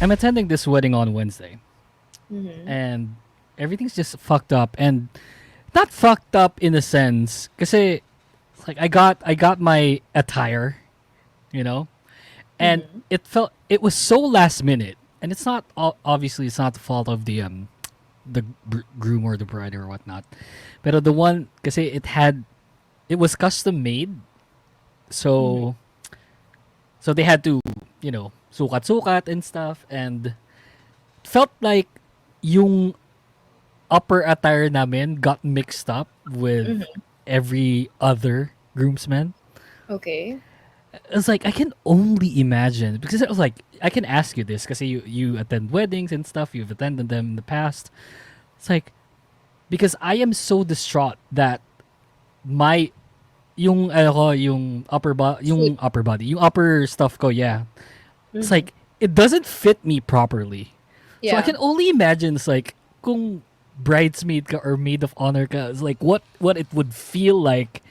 I'm attending this wedding on Wednesday, Mm-hmm. and everything's just fucked up, and not fucked up in a sense, kasi like I got my attire, you know, and Mm-hmm. it was so last minute, and it's not obviously it's not the fault of the groom or the bride or whatnot, but the one kasi it was custom made, Mm-hmm. so they had to sukat-sukat and stuff, and felt like yung upper attire namin got mixed up with Mm-hmm. every other groomsman. Okay. It's like I can only imagine, because it was like I can ask you this because you attend weddings and stuff. You've attended them in the past. It's like because I am so distraught that my Suit. yung upper body, yung upper stuff ko, yeah. It's Mm-hmm. like it doesn't fit me properly. So I Yeah. can only imagine it's like kung bridesmaid ka or maid of honor ka, it's like what it would feel like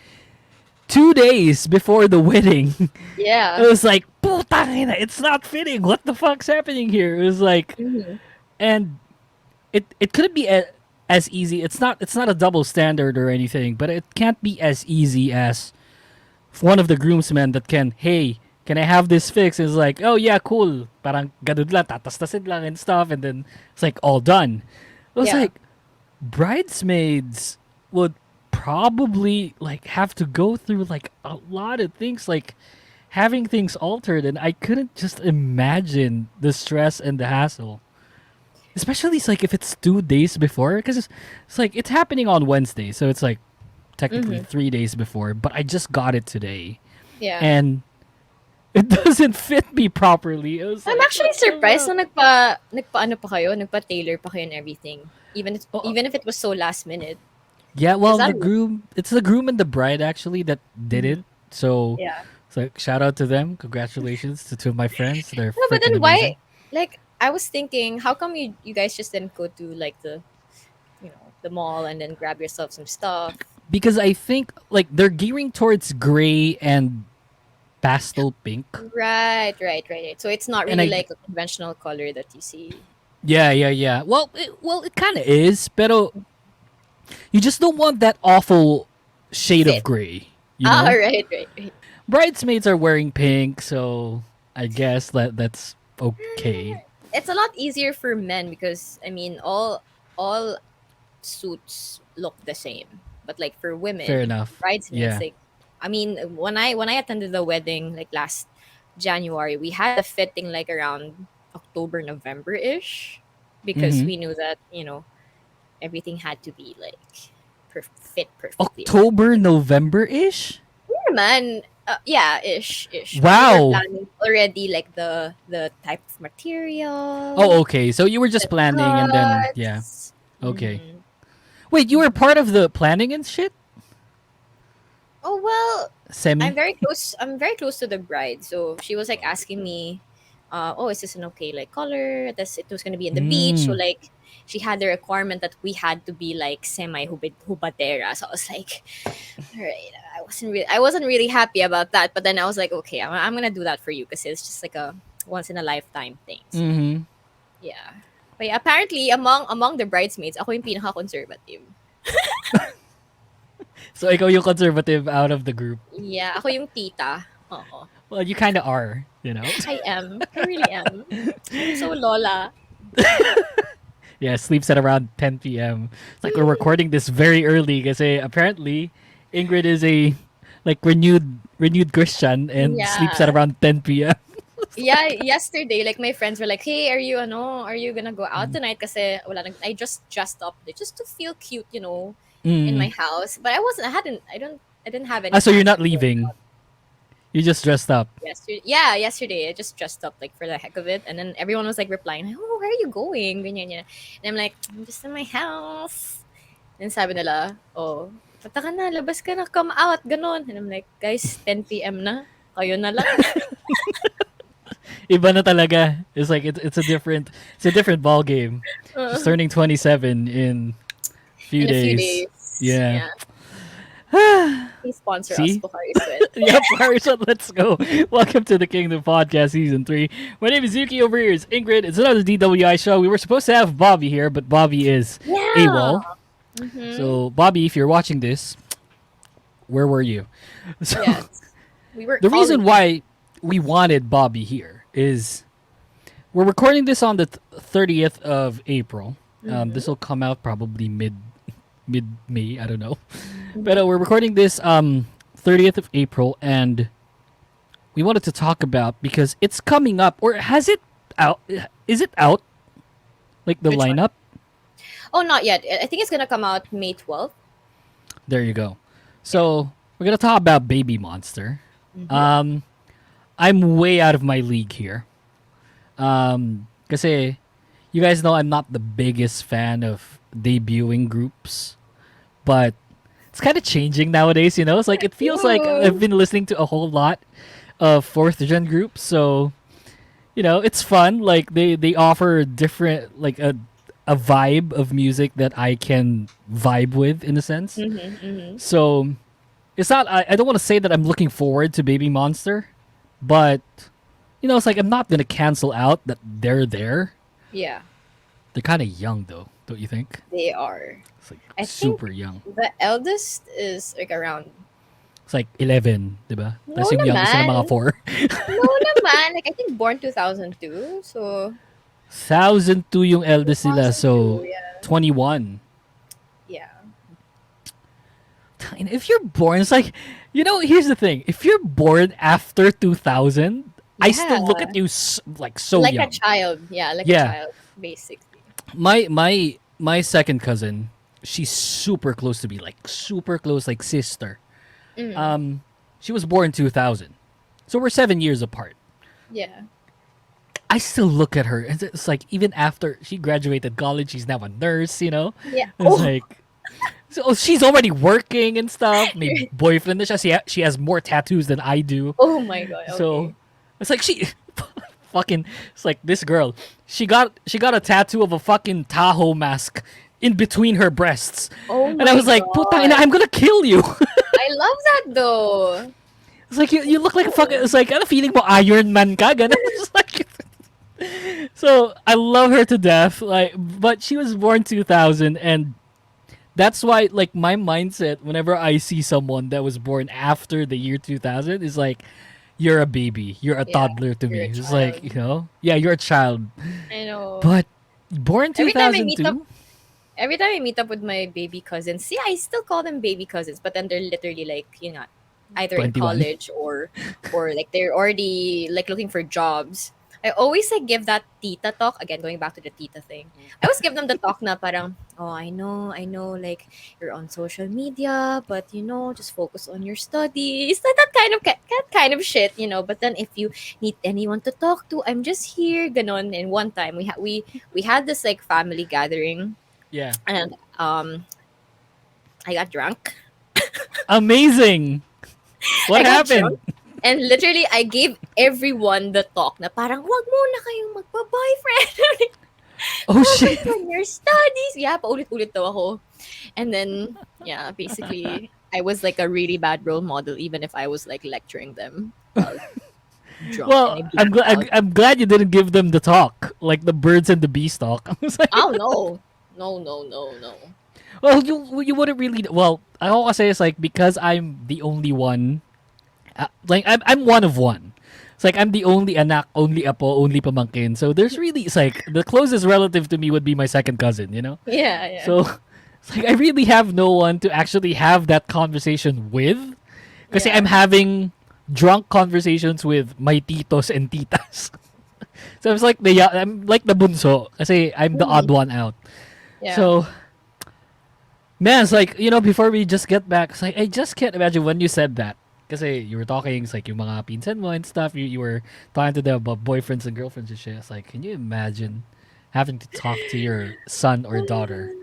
2 days before the wedding. It Yeah. was like, putang ina, it's not fitting. What the fuck's happening here? It was like, Mm-hmm. and it couldn't be as easy. It's not a double standard or anything, but it can't be as easy as one of the groomsmen that can I have this fixed? Is like, oh yeah, cool. Parang ganun lang, tatastasin lang and stuff, and then it's like all done. It was Yeah. like bridesmaids would probably like have to go through like a lot of things, like having things altered, and I couldn't just imagine the stress and the hassle. Especially it's like if it's 2 days before, because it's like it's happening on Wednesday, so it's like technically Mm-hmm. 3 days before, but I just got it today, Yeah. and it doesn't fit me properly. It was I'm like, actually what the surprised fuck? na nagpa ano pa kayo, nagpa-tailor pa kayo and everything. Oh, Even if it was so last minute. yeah, Because well, that was, it's the groom and the bride actually that did it. mm-hmm. So, Yeah. shout out to them. Congratulations to two of my friends. They're No, but freaking then amazing. why, like, I was thinking, how come you guys just didn't go to like the mall and then grab yourself some stuff? Because I think like they're gearing towards gray and pastel pink, Right. So it's not and really like a conventional color that you see. yeah. Well, it kind of is, but you just don't want that awful shade of Fit. gray. You Ah, know, right. bridesmaids are wearing pink, so I guess that's okay. It's a lot easier for men because I mean all suits look the same. But like for Fair women, enough. bridesmaids, Yeah. like I mean when I attended the wedding like last January, we had a fitting like around October, November ish. Because Mm-hmm. we knew that, everything had to be like fit perfectly and October, everything. November ish. Yeah, man. Yeah, ish. We were Wow. planning already like the type of material, Oh, okay. So you were the just planning, and then yeah. cuts. Okay. Hmm. Wait, you were part of the planning and shit? Oh well, I'm Semi? very close. I'm very close to the bride, so she was like asking me, "Oh, is this an okay like color?" This it was gonna be in the beach, so Mm. like she had the requirement that we had to be like semi hubadera. So I was like, "All right." I wasn't really happy about that, but then I was like, "Okay, I'm gonna do that for you because it's just like a once in a lifetime thing." So Mm-hmm. yeah, but yeah, apparently among the bridesmaids, ako yung pinaka conservative. So ikaw yung conservative out of the group. Yeah, ako yung tita. Oo. Well, you kind of are, you know. I am. I really am. I'm so lola. Yeah, sleeps at around 10 p.m. It's like we're recording this very early because apparently Ingrid is a like renewed Christian and sleeps at Yeah. around 10 p.m. Yeah, yesterday like my friends were like, "Hey, are you gonna go out tonight kasi I just dressed up just to feel cute, in Mm. my house." But I didn't have any So you're plans not of going leaving. out You just dressed up. yesterday. Yeah, yesterday I just dressed up like for the heck of it, and then everyone was like replying, "Oh, where are you going?" Ganyan. And I'm like, "I'm just in my house." And sabi nila, "Oh, punta ka na, labas ka na, come out, ganon." And I'm like, "Guys, 10 p.m. na. Kayo na lang." Iba na talaga. It's like it's a different ball game. She's turning 27 in few In a few days. days. Yeah. Yeah. Please sponsor us, See? Pocari Sweat. Yep, Harrison, let's go. Welcome to the Kingdom Podcast Season 3. My name is Yuki, over here is Ingrid. It's another DWI show. We were supposed to have Bobby here, but Bobby is Yeah. AWOL. Mm-hmm. So, Bobby, if you're watching this, where were you? So, Yes. We were the calling. reason why we wanted Bobby here is we're recording this on the 30th of April. This will come out probably mid May, I don't know. But we're recording this 30th of April, and we wanted to talk about because it's coming up, or has it out? Is it out? Like the Which one? lineup? Oh, not yet. I think it's gonna come out May 12th. There you go. So we're gonna talk about Baby Monster. I'm way out of my league here. Kasi you guys know I'm not the biggest fan of debuting groups, but it's kind of changing nowadays. You know, it's like it feels like I've been listening to a whole lot of fourth gen groups, so you know it's fun. Like they offer different like a vibe of music that I can vibe with in a sense. So it's not. I don't want to say that I'm looking forward to Baby Monster, but you know it's like I'm not gonna cancel out that they're there. Yeah, They're kind of young though, don't you think? they are. It's like I super think young. the eldest is like around. It's like 11, diba? No Tapos yung youngest na mga naman. 4. No naman. Like I think born 2002. So 1002 yung eldest nila, so 2002, yeah. 21. Yeah. And if you're born, it's like, you know, here's the thing. If you're born after 2000, I still look Yeah. at you like so Like young. a child. Yeah, like Yeah. a child, basically. My second cousin, she's super close to me, like super close, like sister. She was born 2000, so we're 7 years apart. Yeah. I still look at her, and it's like even after she graduated college, she's now a nurse. You know, Yeah. it's like so she's already working and stuff. May boyfriend na siya. She has more tattoos than I do. Oh my god. Okay. So it's like she fucking. It's like this girl. She got a tattoo of a fucking Tahoe mask in between her breasts, oh and I was like, god. "Putang ina, I'm gonna kill you." I love that though. It's like you look like a fucking. It's like ano feeling mo Iron Man ka ganun. It's like. So I love her to death. Like, but she was born 2000, and that's why like my mindset whenever I see someone that was born after the year 2000 is like, you're a baby, you're a Yeah, toddler to you're me. a It's like child. you know, yeah, you're a child, I know. but born Every time I meet 2002. Every time I meet up with my baby cousins, see, I still call them baby cousins, but then they're literally like, you know, either in 21. college or like they're already like looking for jobs. I always like give that tita talk again, going back to the tita thing. I always give them the talk na parang, oh, I know, like you're on social media, but you know, just focus on your studies, like that kind of shit, you know. But then if you need anyone to talk to, I'm just here, ganon. And one time we had this like family gathering, Yeah, and I got drunk. amazing. What I got happened? And literally, I gave everyone the talk na parang, wag muna kayong magpa-boyfriend. Oh Focus shit! on your studies. Yeah, paulit-ulit daw ako. And then, yeah, basically, I was like a really bad role model, even if I was like lecturing them. Drunk Well, and I I'm blacked glad out. I'm glad you didn't give them the talk, like the birds and the bees talk. I was like, Oh, no. No. well, you wouldn't really. Well, all I say is like because I'm the only one. Like I'm one of one. It's like I'm the only anak, only apo, only pamangkin. So there's really it's like the closest relative to me would be my second cousin. You know. Yeah. So it's like I really have no one to actually have that conversation with, because Yeah. I'm having drunk conversations with my titos and titas. So it's like I'm like the bunso, kasi I'm the odd one out. Yeah. So, man, it's like, you know, before we just get back, it's like, I just can't imagine when you said that. Kasi you were talking, it's like, yung mga pinsan mo and stuff, you were talking to them about boyfriends and girlfriends and shit. It's like, can you imagine having to talk to your son or daughter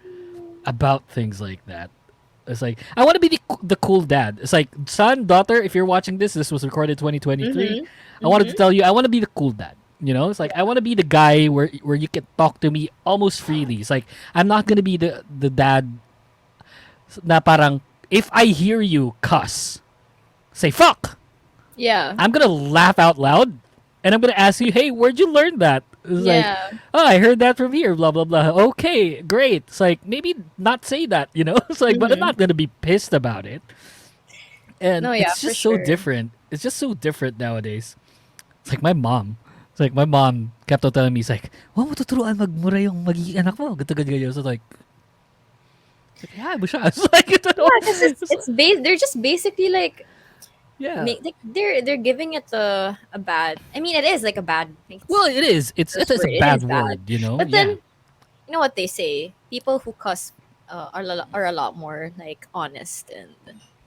about things like that? It's like, I want to be the cool dad. It's like, son, daughter, if you're watching this was recorded 2023. I wanted to tell you, I want to be the cool dad. You know, it's like I want to be the guy where you can talk to me almost freely. It's like I'm not gonna be the dad na parang if I hear you cuss, say fuck, Yeah. I'm gonna laugh out loud, and I'm gonna ask you, hey, where'd you learn that? It's like, Yeah. oh, I heard that from here, blah blah blah. Okay, great. It's like maybe not say that, you know. It's like, but I'm Mm-hmm. not gonna be pissed about it. And No, yeah, it's for just so sure. different. It's just so different nowadays. It's like my mom. It's like my mom kept on telling me, it's like, wag mo tuturuan magmura yung magiging anak mo. Ganto, ganyan, ganyan. So like, yeah, mo siya. It's like, you know, Yeah, because it's like, they're just basically like yeah. like they're giving it a bad. I mean, it is like a bad. Well, it is. It Curse is a word. It is bad bad. word, you know? But Yeah, then you know what they say: people who cuss are a lot more like honest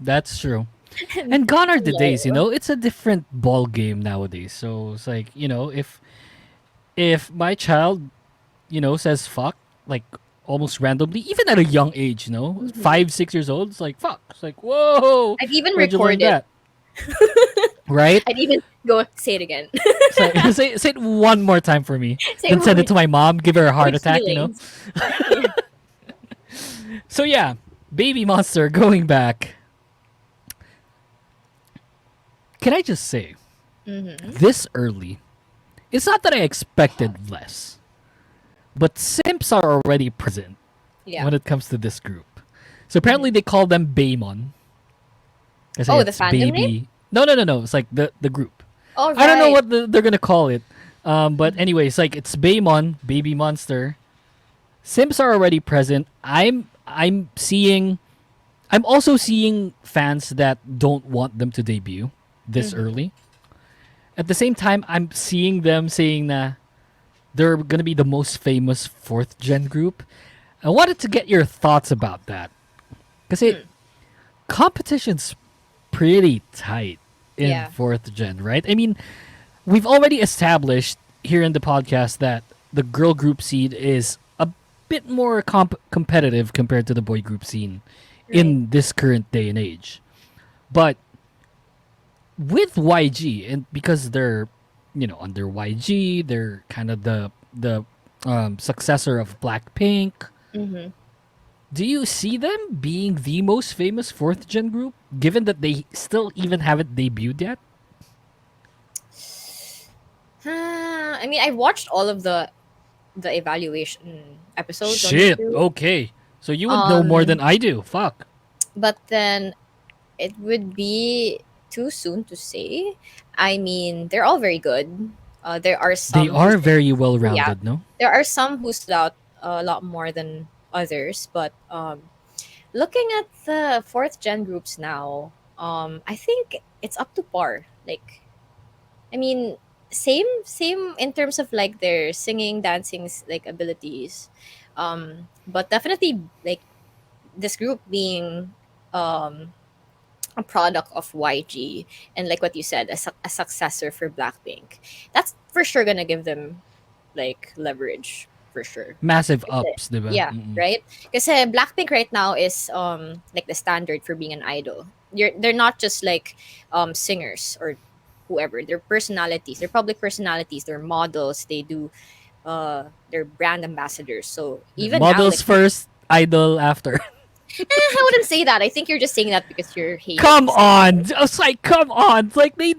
that's true. and And gone are the days, you loyal. know? It's a different ball game nowadays. So it's like, you know, if my child, you know, says fuck, like almost randomly, even at a young age, you know, Mhm. 5, 6 years old, it's like fuck. It's like, whoa, I'd even where'd you learn record it. that? Right? I'd even go say it again. Say, say it one more time for me. Say Then what send it to my mom, give her a heart with attack, you know? feelings. Yeah. So yeah, Baby Monster going back. Can I just say, Mm-hmm. this early, it's not that I expected less, but simps are already present Yeah. when it comes to this group. So Mm-hmm. apparently they call them BaeMon. Kasi Oh, the it's fandom name? baby. No, no, no, no. It's like the group. All I don't know right. what they're gonna call it. But anyway, it's like it's BaeMon, Baby Monster. Simps are already present. I'm seeing. I'm also seeing fans that don't want them to debut this Mm-hmm. early. At the same time, I'm seeing them saying that they're gonna be the most famous fourth gen group. I wanted to get your thoughts about that because Hmm. competition's pretty tight in Yeah. fourth gen, right? I mean, we've already established here in the podcast that the girl group scene is a bit more competitive compared to the boy group scene Right. in this current day and age. But with YG, and because they're, you know, under YG, they're kind of the successor of Blackpink. Mm-hmm. Do you see them being the most famous fourth gen group, given that they still even haven't debuted yet? I mean, I watched all of the evaluation episodes on Shit. YouTube. Okay. So you would know more Um, than I do. Fuck. but then it would be too soon to say. I mean, they're all very good. There are They some are very well yeah, rounded, no? there are some who stood out a lot more than others. But looking at the fourth gen groups now, I think it's up to par. Like, I mean, same in terms of like their singing, dancing like abilities, but definitely like this group being um a product of YG and like what you said, a successor for Blackpink. That's for sure gonna give them like leverage for sure. Massive Kasi, ups, diba? yeah, Mm-mm. right. Because Blackpink right now is like the standard for being an idol. They're not just like singers or whoever. They're personalities. They're public personalities. They're models. They do they're brand ambassadors. So even now, Models like first, idol after. I wouldn't say that. I think you're just saying that because you're hating. Come on! It's like, come on! It's like they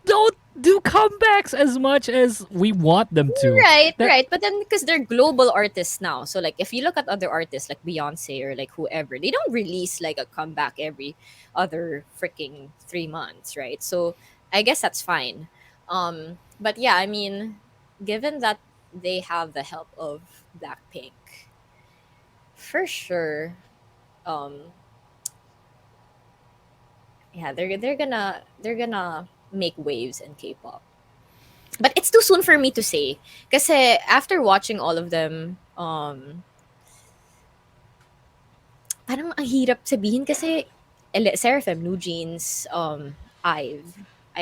don't do comebacks as much as we want them to. Right, That right. But then because they're global artists now, so like if you look at other artists like Beyonce or like whoever, they don't release like a comeback every other freaking 3 months, right? So I guess that's fine. But yeah, I mean, given that they have the help of Blackpink, for sure, um, yeah, they're gonna make waves in K-pop. But it's too soon for me to say. Kasi after watching all of them, parang ang hirap sabihin kasi Seraphim, New Jeans, I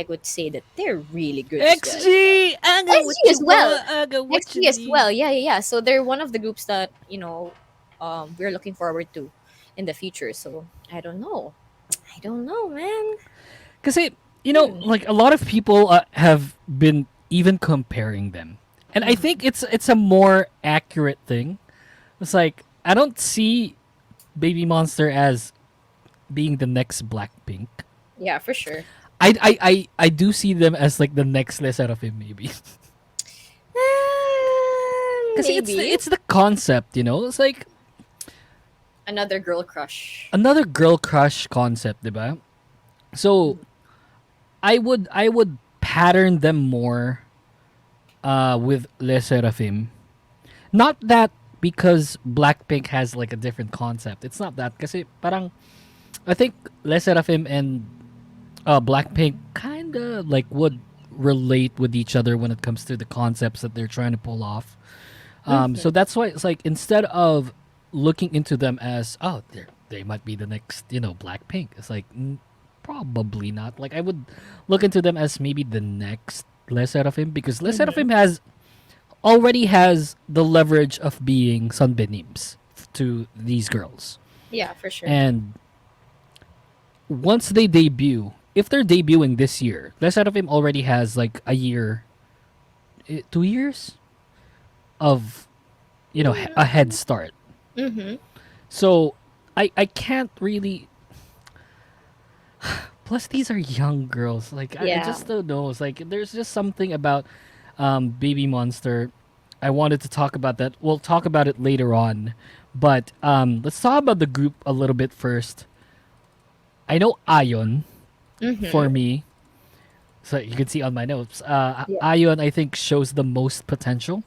would say that they're really good as well. XG, I got what SG you as well. want, I got what you XG as need. well. Yeah, yeah, yeah. So they're one of the groups that, we're looking forward to in the future. So I don't know. I don't know, man. Because you know, Hmm. like a lot of people have been even comparing them, and I Mhm. think it's a more accurate thing. It's like I don't see Baby Monster as being the next Blackpink. Yeah, for sure. I do see them as like the next Les Seraphim maybe. Because Maybe it's the concept, you know. It's like another girl crush. another girl crush concept, diba? So I would pattern them more with Les Seraphim. Not that because Blackpink has like a different concept. It's not that. Kasi parang I think Les Seraphim and Blackpink kind of like would relate with each other when it comes to the concepts that they're trying to pull off. So that's why it's like instead of looking into them as they might be the next Blackpink, it's like probably not. Like I would look into them as maybe the next Les Seraphim because Les Mm-hmm. Seraphim already has the leverage of being sunbenims to these girls, Yeah, for sure. and once they debut, if they're debuting this year, Les Seraphim already has like a year, 2 years of a head start. Mm-hmm. So I can't really. Plus, these are young girls. Like I Yeah. just don't know. It's like there's just something about Baby Monster. I wanted to talk about that. We'll talk about it later on, but let's talk about the group a little bit first. I know Ayon Mm-hmm. for me. So you can see on my notes, Yeah. Ayon I think shows the most potential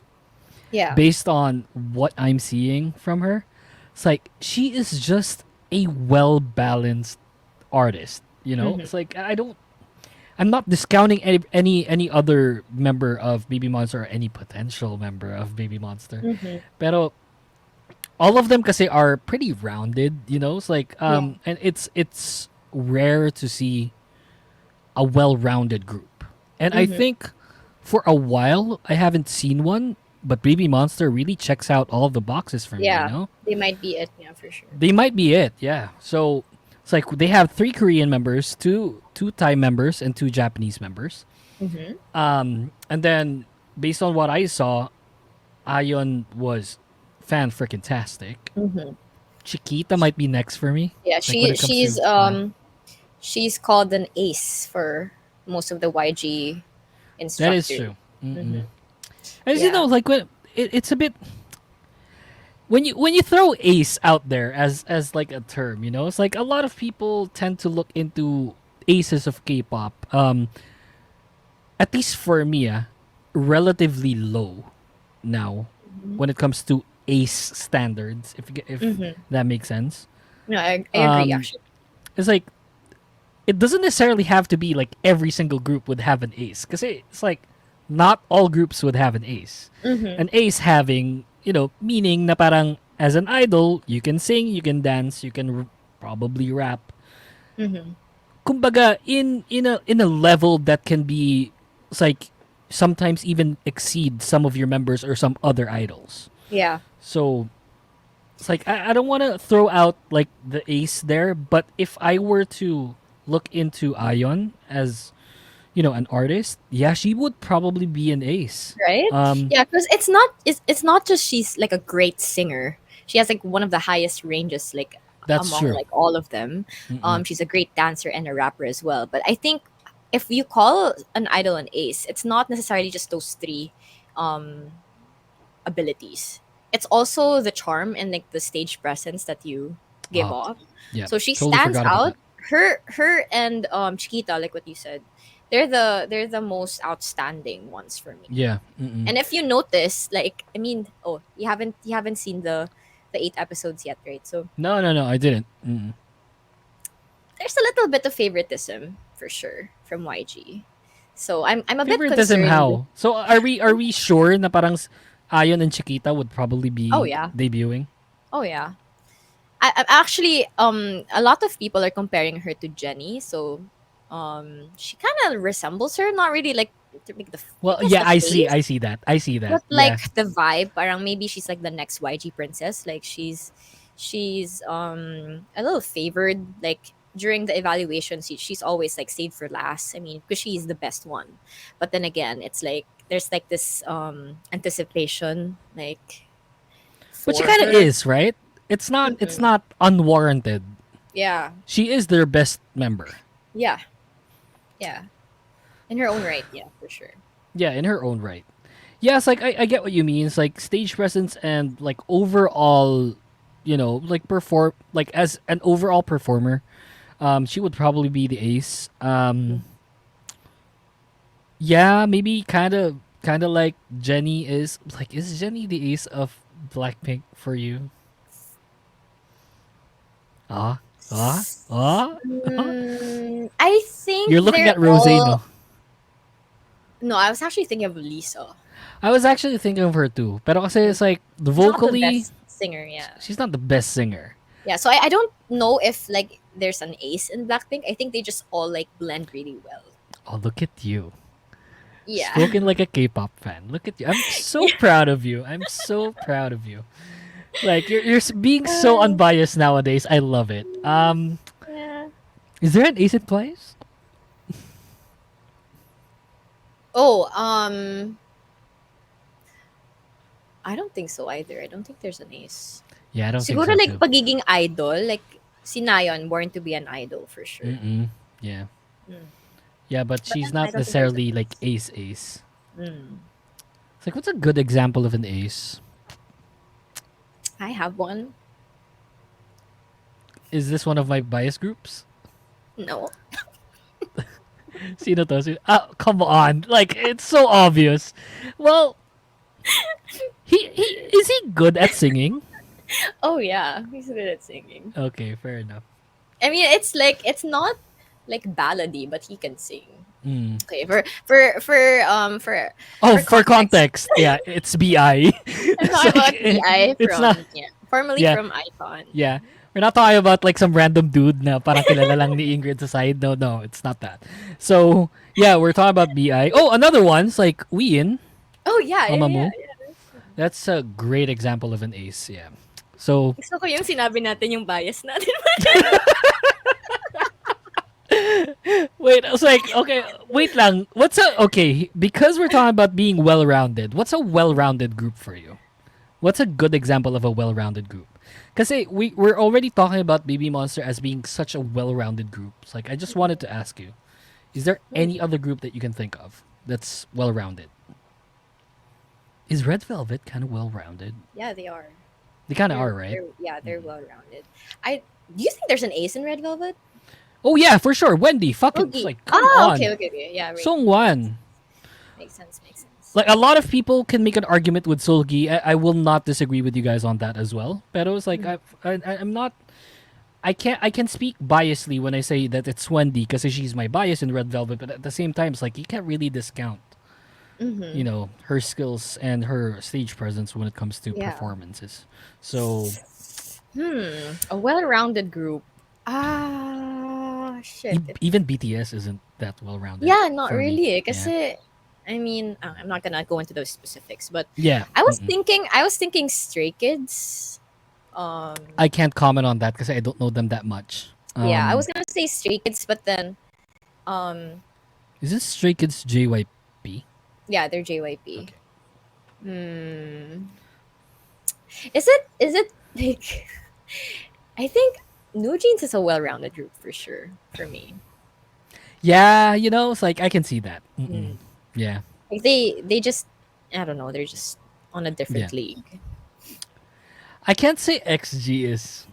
Yeah. based on what I'm seeing from her. It's like she is just a well balanced artist. You know, Mm-hmm. it's like I'm not discounting any other member of Baby Monster or any potential member of Baby Monster. Mm-hmm. Pero all of them kasi are pretty rounded, you know? It's like Yeah. and it's rare to see a well-rounded group. And I Mm-hmm. think for a while I haven't seen one, but Baby Monster really checks out all of the boxes for me, you Yeah. know? They might be it. Yeah, for sure. They might be it, yeah. So it's like they have 3 Korean members, two Thai members, and 2 Japanese members. Mm-hmm. And then based on what I saw, Ayon was fan freaking tastic. Mm-hmm. Chiquita might be next for me. Yeah. Like when She it comes she's to she's called an ace for most of the YG that is instructors. true. Mm-hmm. Mm-mm. As you Yeah. know, like when it's a bit when you throw ace out there as like a term, you know, it's like a lot of people tend to look into aces of K-pop. At least for me, relatively low now when it comes to ace standards. If Mm-hmm. that makes sense. No, I agree Um, actually. it's like it doesn't necessarily have to be like every single group would have an ace because it's like not all groups would have an ace. Mm-hmm. An ace having meaning na parang as an idol you can sing, you can dance, you can probably rap. Mm-hmm. Kumbaga in a level that can be it's like sometimes even exceed some of your members or some other idols. Yeah. So it's like I don't want to throw out like the ace there, but if I were to look into Ion as an artist, yeah, she would probably be an ace. Right? Um, Yeah, because it's not just she's like a great singer. She has like one of the highest ranges like that's among true. like all of them. Mm-mm. She's a great dancer and a rapper as well. But I think if you call an idol an ace, it's not necessarily just those three um abilities. It's also the charm and like the stage presence that you give Oh, off. yeah, So she totally stands forgot about out. that. Her and Chiquita, like what you said, they're the most outstanding ones for me. Yeah. Mm-mm. And if you notice, like I mean, oh, you haven't seen the 8 episodes yet, right? So No, no, no, I didn't. Mm-mm. there's a little bit of favoritism for sure from YG. So I'm a bit Favoritism concerned. how? So are we sure na parang Ion and Chiquita would probably Oh be yeah. debuting? Oh yeah. I'm actually a lot of people are comparing her to Jenny, so she kind of resembles her, not really like to make I Well, guess yeah, the I see, face, I see that, I see that. but Yeah, like the vibe, parang maybe she's like the next YG princess, like she's a little favored like during the evaluations she's always like saved for last. I mean, because she's the best one. But then again, it's like there's like this anticipation like but she for kind of her. is, right? It's not. It's Mhm. not unwarranted. Yeah. She is their best member. Yeah. Yeah. In her own right, yeah, for sure. Yeah, in her own right. Yeah, it's like I get what you mean. It's like stage presence and like overall, like perform like as an overall performer, she would probably be the ace. Yeah, maybe kind of like Jenny is. Like, is Jenny the ace of Blackpink for you? Ah, ah, ah. I think You're looking they're at Rose, all. no? No, I was actually thinking of Lisa. I was actually thinking of her too, pero kasi Mm. it's like She's not the vocally, best singer, yeah. she's not the best singer. Yeah, so I don't know if like there's an ace in Blackpink. I think they just all like blend really well. Oh, look at you. Yeah. Spoken like a K-pop fan. Look at you. I'm so Yeah. proud of you. I'm so proud of you. Like being so unbiased nowadays. I love it. Yeah. Is there an ace in place? Oh, I don't think so either. I don't think there's an ace. Yeah, I don't think Siguro so like too. pagiging idol, like si Nayeon, born to be an idol for sure. Mm-mm. Yeah. Mm. Yeah, but But she's I not don't think there's an necessarily like ace. ace. Mm. It's like, what's a good example of an ace? I have one. Is this one of my bias groups? No. Sino to? Oh, come on. Like, it's so obvious. Well, he is he good at singing? Oh yeah, he's good at singing. Okay, fair enough. I mean, it's like it's not like ballady, but he can sing. Mm. Okay, for Oh, for for context, context, yeah, it's BI. I'm It's talking about like, BI it's not. from formerly Yeah, from Icon. yeah. We're not talking about like some random dude na parang kilala lang ni Ingrid sa side. No, no, it's not that. So, yeah, we're talking about BI. Oh, another one's like Wien, Oh yeah, yeah, yeah. Mamamoo. That's a great example of an ace, yeah. So, Gusto ko yung sinabi natin yung bias natin. wait, I was like, okay, wait lang. Okay, because we're talking about being well-rounded, what's a well-rounded group for you? What's a good example of a well-rounded group? Because we're already talking about Baby Monster as being such a well-rounded group. It's like, I just wanted to ask you, is there any other group that you can think of that's well-rounded? Is Red Velvet kind of well-rounded? Yeah, they are. They kind of are, right? They're well rounded. I Do you think there's an ace in Red Velvet? Oh yeah, for sure. Wendy, fucking, it's Boogie. like, come Oh, on. okay. Yeah, right. Songwan. Makes sense. Makes sense. Like, a lot of people can make an argument with Solgi. I will not disagree with you guys on that as well. But it's like, I'm not. I can speak biasly when I say that it's Wendy because she's my bias in Red Velvet. But at the same time, it's like you can't really discount, her skills and her stage presence when it comes to Yeah. performances. So A well-rounded group. Shit. even BTS isn't that well rounded. Yeah, not for me. really. Yeah. Kasi, I mean, I'm not gonna go into those specifics, but Yeah, I was thinking Stray Kids. I can't comment on that because I don't know them that much. Yeah, I was gonna say Stray Kids, but then, Is this Stray Kids JYP? yeah, they're JYP. Okay. Is it like? I think New Jeans is a well-rounded group for sure for me. Yeah, it's like I can see that. Yeah, Like they just, I don't know, they're just on a different Yeah. league. I can't say XG is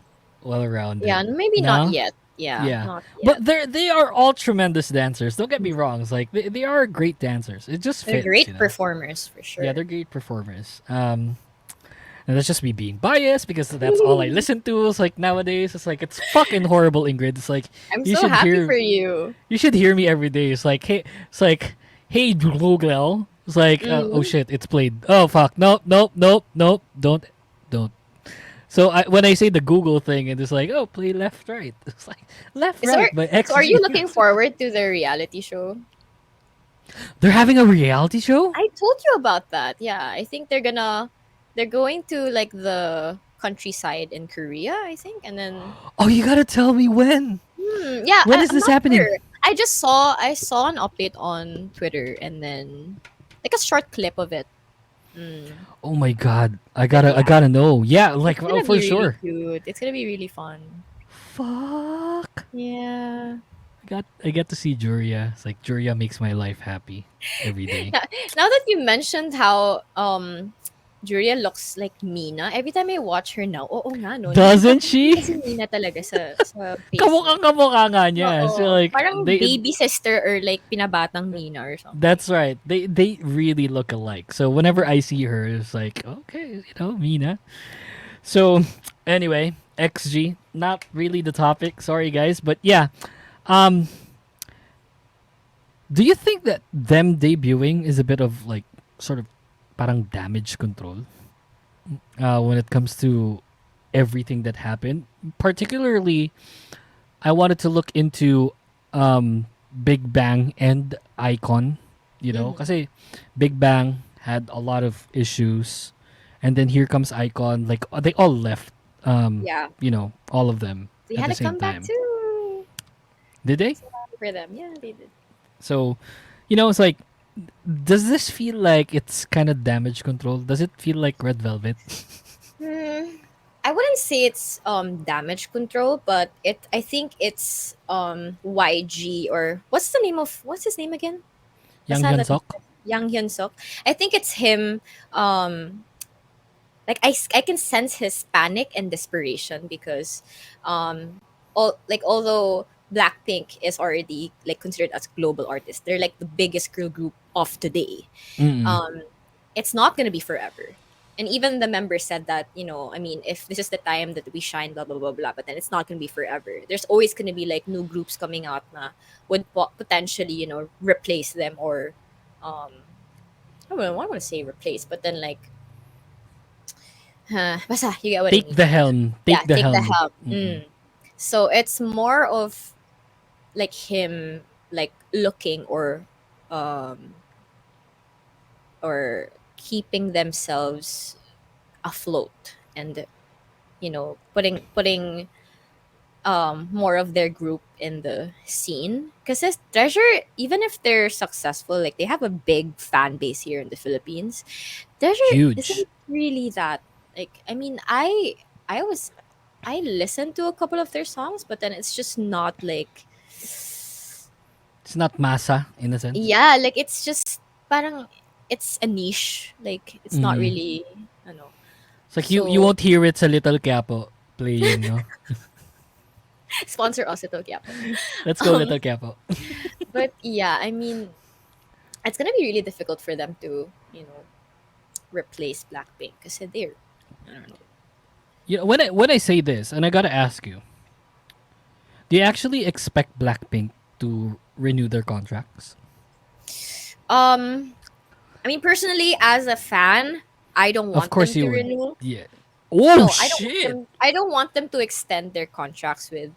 well rounded. Yeah, maybe No? not yet. Yeah, Yeah, not yet. but they are all tremendous dancers. Don't get me wrong. It's like they are great dancers. It just They're fits. great performers for sure. Yeah, they're great performers. And that's just me being biased because that's all I listen to. It's like nowadays, it's like it's fucking horrible, Ingrid. It's like I'm you so should happy hear for you. you should hear me every day. Hey, Google. It's like, oh shit, it's played. Oh fuck, nope, don't. So when I say the Google thing, and it's like, oh, play left, right. It's like left, So right, by XG. so are you looking forward to the reality show? They're having a reality show. I told you about that. Yeah, I think they're going to like the countryside in Korea, I think, and then Oh, you gotta tell me when. yeah. When is I'm this not happening? sure. I saw an update on Twitter and then like a short clip of it. Oh my god, I gotta know. Yeah, like It's gonna for be sure. really cute. It's gonna be really fun. fuck? Yeah. I get to see Juria. It's like Juria makes my life happy every day. Now that you mentioned how Julia looks like Mina, every time I watch her now, oo nga no, Doesn't nakakita she? si Mina talaga sa face niya. Kamukha nga niya. So Oo, like parang baby sister or like pinabatang Mina or something. that's right. They really look alike. So whenever I see her, it's like okay, Mina. So anyway, XG, not really the topic. Sorry guys, but yeah. Um, do you think that them debuting is a bit of like sort of parang damage control when it comes to everything that happened? Particularly, I wanted to look into Big Bang and Icon. Mm-hmm. Kasi Big Bang had a lot of issues, and then here comes Icon. Like they all left. Yeah, All of them they at had the to same come back time. too. Did they? So happy for them. Yeah, they did. So, it's like, does this feel like it's kind of damage control? Does it feel like Red Velvet? Hmm. I wouldn't say it's damage control, but I think it's YG, or what's his name again? Yang Basta Hyun that Sok? Yang Hyun Suk. I think it's him. Like I can sense his panic and desperation because, although Blackpink is already like considered as global artists, they're like the biggest girl group of today. Mm-mm. Um, it's not gonna be forever. And even the members said that, I mean, if this is the time that we shine, blah blah blah blah, but then it's not gonna be forever. There's always gonna be like new groups coming out na would potentially, replace them, or um I want to say replace, but then like basta, you get what I Take mean. the helm. Yeah, Take the take the helm. help. Mm-mm. So it's more of like him like looking, um or keeping themselves afloat, and putting more of their group in the scene, because this Treasure, even if they're successful, like they have a big fan base here in the Philippines. Treasure Huge. isn't really that, like, I mean, I listened to a couple of their songs, but then it's just not like, It's not masa in a sense. yeah, like it's just parang it's a niche, like it's not Mm-hmm. really, I know. It's like you So won't hear it sa Little Capo playing, no? sponsor us ito, Quiapo. Let's go Um, Little Capo. but yeah, I mean, it's gonna be really difficult for them to, replace Blackpink because they're, I don't know. When I say this, and I gotta ask you, do you actually expect Blackpink to renew their contracts? Um, I mean, personally, as a fan, I don't Of want them course to you would. renew. Yeah. Oh No, I don't want shit! them. I don't want them to extend their contracts with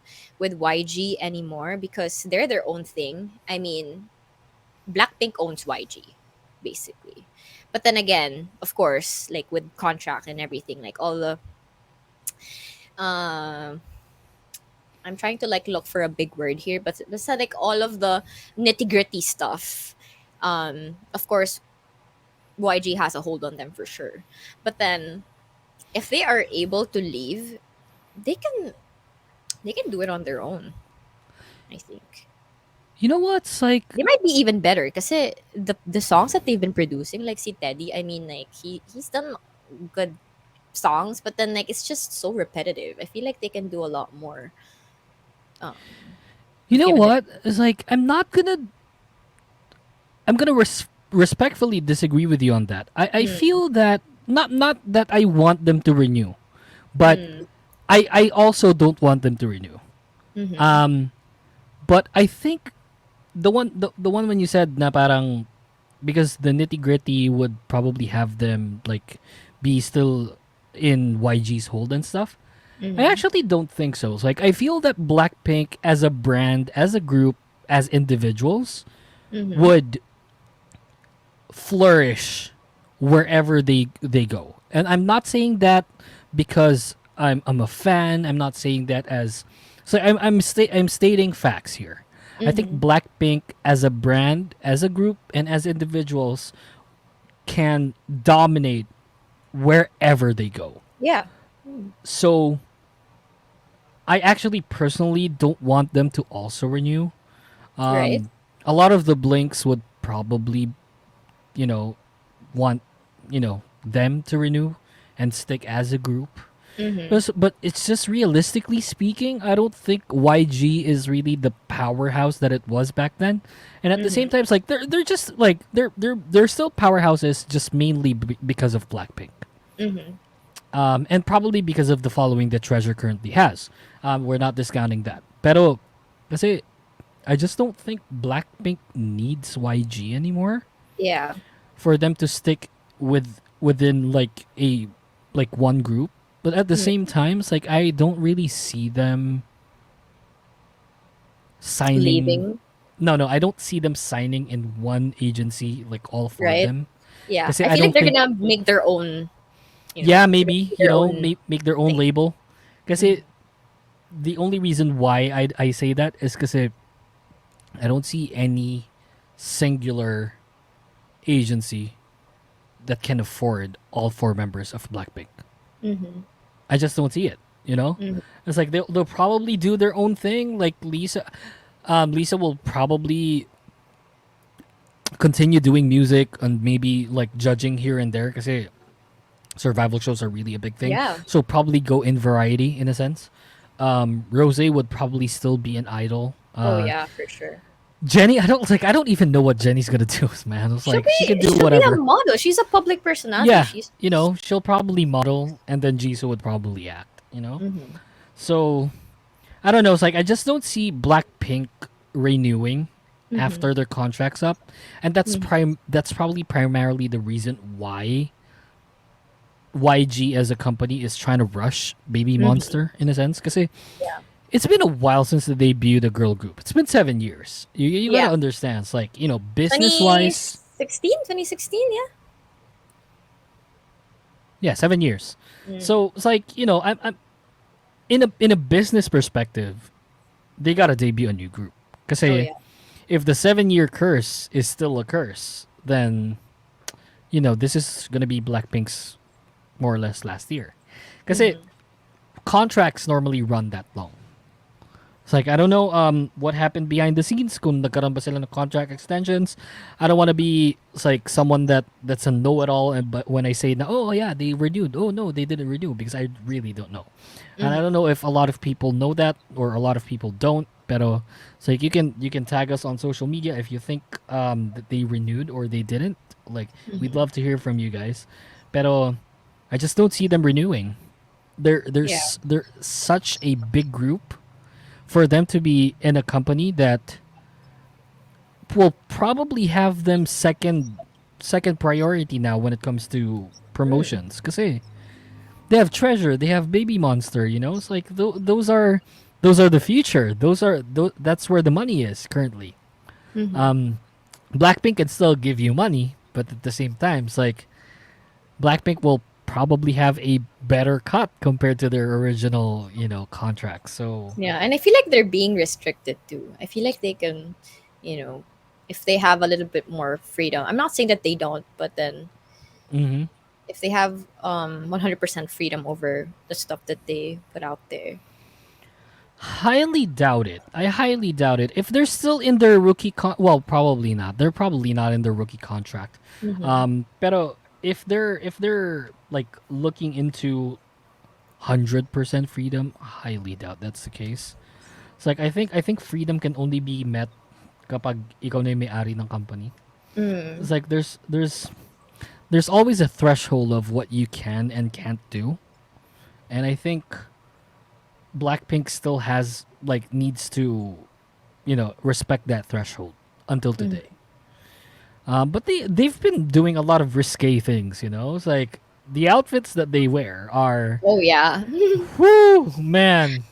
YG anymore because they're their own thing. I mean, Blackpink owns YG, basically. But then again, of course, like with contract and everything, like all the um I'm trying to like look for a big word here, but it's like all of the nitty gritty stuff. Of course, YG has a hold on them for sure. But then, if they are able to leave, they can they can do it on their own. I think You know what's like? they might be even better because the songs that they've been producing, like si Teddy, I mean, like he's done good songs, but then like it's just so repetitive. I feel like they can do a lot more. You If know given the what? It's like I'm gonna respectfully disagree with you on that. I mm, feel that not that I want them to renew, but mm, I also don't want them to renew. mm-hmm, Um, but I think the one when you said na parang because the nitty gritty would probably have them like be still in YG's hold and stuff. I mm-hmm, actually don't think so. It's like I feel that Blackpink as a brand, as a group, as individuals mm-hmm. would flourish wherever they go. And I'm not saying that because I'm a fan. I'm not saying that as so I'm stating facts here. I think Mm-hmm. Blackpink as a brand, as a group, and as individuals can dominate wherever they go. Yeah. Mm. So I actually personally don't want them to also renew. Right. A lot of the Blinks would probably, you know, want, them to renew and stick as a group. Mm-hmm. But it's just realistically speaking, I don't think YG is really the powerhouse that it was back then. And at the same Mm-hmm. time, it's like they're just like they're still powerhouses, just mainly because of Blackpink. Mm-hmm. And probably because of the following that Treasure currently has. We're not discounting that. Pero, kasi I just don't think Blackpink needs YG anymore Yeah. for them to stick within like one group. But at the Mm. same time, it's like I don't really see them signing. Leaving. No, no, I don't see them signing in one agency like all four of Right. them. Yeah. Because I I feel like don't they're think. gonna make their own. Yeah, They're gonna maybe make their own make their own thing. label. Because Mm-hmm. the only reason why I say that is because I don't see any singular agency that can afford all four members of Blackpink. Mm-hmm. I just don't see it. You know, Mm-hmm. it's like they'll probably do their own thing. Like Lisa, Lisa will probably continue doing music and maybe like judging here and there because survival shows are really a big thing. Yeah. So probably go in variety in a sense. Rose would probably still be an idol. Oh yeah, for sure. Jenny, I don't even know what Jenny's gonna do, man. It's She'll like she can be do she'll be a whatever. model. She's a public personality. Yeah, She's she'll probably model, and then Jisoo would probably act. mm-hmm. So I don't know. It's like I just don't see Blackpink renewing Mm-hmm. after their contracts up, and Mm-hmm. That's probably primarily the reason why YG as a company is trying to rush Baby Mm-hmm. Monster in a sense because Yeah. it's been a while since they debuted a girl group. It's been 7 years. You Yeah. gotta understand. It's like business wise, 2016, 2016, yeah. yeah, 7 years. Mm. So it's like I'm in a business perspective, they gotta debut a new group. Because Oh yeah. if the 7 year curse is still a curse, then this is gonna be Blackpink's more or less last year. Because Mm-hmm. contracts normally run that long. It's like I don't know what happened behind the scenes kung nagkaroon ba sila ng contract extensions. I don't want to be it's like someone that's a know-it-all and but when I say na oh yeah they renewed, oh no they didn't renew because I really don't know. And I Mm-hmm. don't know if a lot of people know that or a lot of people don't. Pero it's like you can tag us on social media if you think that they renewed or they didn't. Like we'd Mm-hmm. love to hear from you guys. Pero I just don't see them renewing. Yeah. They're such a big group for them to be in a company that will probably have them second priority now when it comes to Mm. promotions because they have Treasure, they have Baby Monster. It's like those are the future. That's where the money is currently. Mm-hmm. um Blackpink can still give you money, but at the same time it's like Blackpink will probably have a better cut compared to their original contract. So Yeah, and I feel like they're being restricted too. I feel like they can, you know, if they have a little bit more freedom. I'm not saying that they don't, but then mhm. if they have 100% freedom over the stuff that they put out there. Highly doubt it. I highly doubt it. If they're still in their well, probably not. They're probably not in their rookie contract. Mm-hmm. Pero if they're like looking into 100% freedom, highly doubt that's the case. It's like I think freedom can only be met kapag ikaw na yung may-ari ng company. Mm. It's like there's always a threshold of what you can and can't do, and I think Blackpink still has like needs to respect that threshold until Mm. today. But they've been doing a lot of risque things. It's like the outfits that they wear are Oh yeah. whoo man,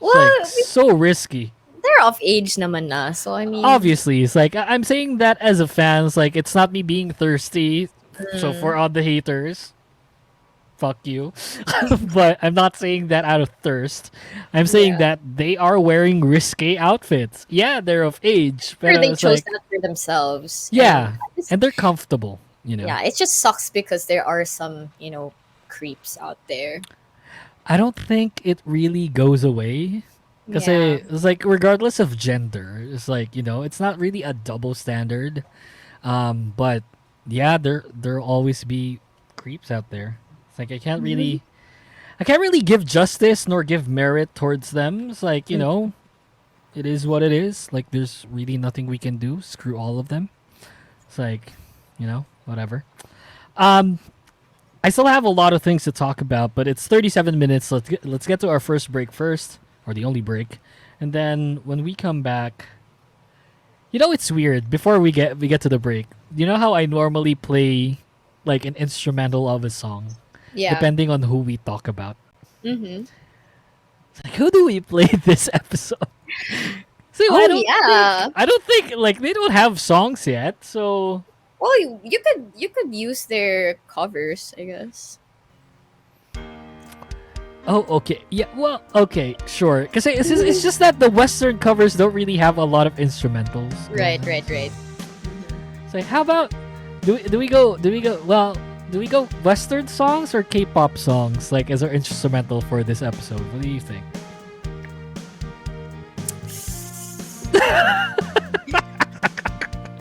it's like Well, so risky. they're of age naman na. So I mean, Obviously, it's like I'm saying that as a fan. It's like it's not me being thirsty. So for mm, all the haters, fuck you. But I'm not saying that out of thirst. I'm saying yeah. that they are wearing risque outfits. Yeah, they're of age, but Sure, they it's chose like that for themselves, and yeah, and they're comfortable. yeah, it just sucks because there are some creeps out there. I don't think it really goes away. Because Yeah. it's like, regardless of gender, it's like, it's not really a double standard. But yeah, there'll always be creeps out there. It's like Mhm. I can't really give justice nor give merit towards them. It's like, it is what it is. Like, there's really nothing we can do. Screw all of them. It's like, whatever. Um, I still have a lot of things to talk about, but it's 37 minutes. Let's get to our first break first, or the only break, and then when we come back, it's weird. Before we get to the break, you know how I normally play like an instrumental of a song, Yeah. depending on who we talk about. Mm-hmm. It's like, who do we play this episode? So Oh yeah. I don't think like they don't have songs yet. So Well, you could use their covers, I guess. oh, okay. Yeah, well, okay, sure. Because it's just that the Western covers don't really have a lot of instrumentals. Right, right, right. So how about do we go Western songs or K-pop songs like as our instrumental for this episode? What do you think?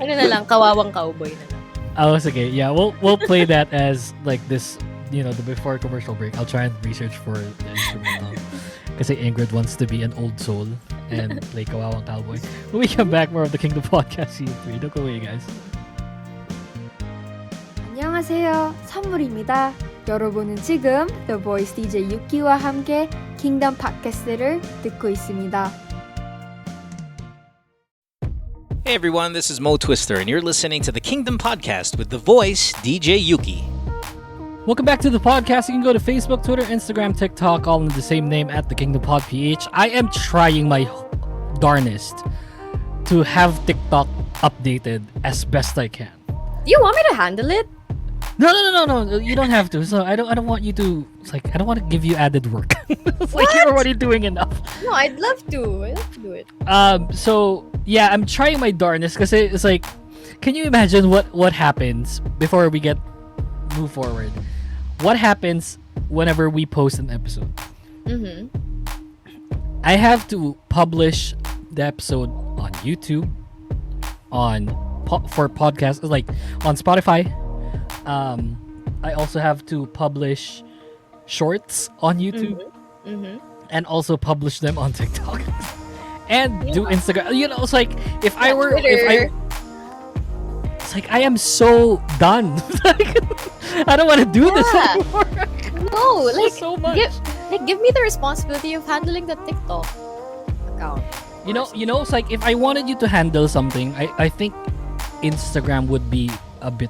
Ano na lang, kawawang cowboy na lang. Oh, it's okay. Yeah, we'll play that as like this. The before commercial break. I'll try and research for the instrumental. Kasi Ingrid wants to be an old soul and play Kawawang Cowboy. When we come back, more of the Kingdom Podcast Season 3. Don't go away, guys. 안녕하세요. 선물입니다. 여러분은 지금 The Voice DJ 유키와 함께 킹덤 팟캐스트를 듣고 있습니다. Hey everyone, this is Mo Twister, and you're listening to the Kingdom Podcast with The Voice, DJ Yuki. Welcome back to the podcast. You can go to Facebook, Twitter, Instagram, TikTok, all under the same name at the Kingdom Pod PH. I am trying my darnest to have TikTok updated as best I can. Do you want me to handle it? No. You don't have to. So I don't want you to. It's like I don't want to give you added work. It's like you're already doing enough. No, I'd love to. I'd love to do it. So yeah, I'm trying my darnest because it's like, can you imagine what happens before we move forward? What happens whenever we post an episode? Mm-hmm. I have to publish the episode on YouTube, for podcasts like on Spotify. I also have to publish shorts on YouTube, Mm-hmm. and also publish them on TikTok and do Instagram. It's like if it's like I am so done. I don't want to do this Yeah. anymore. No, It's like just so much. give me the responsibility of handling the TikTok account. It's like if I wanted you to handle something, I think Instagram would be a bit.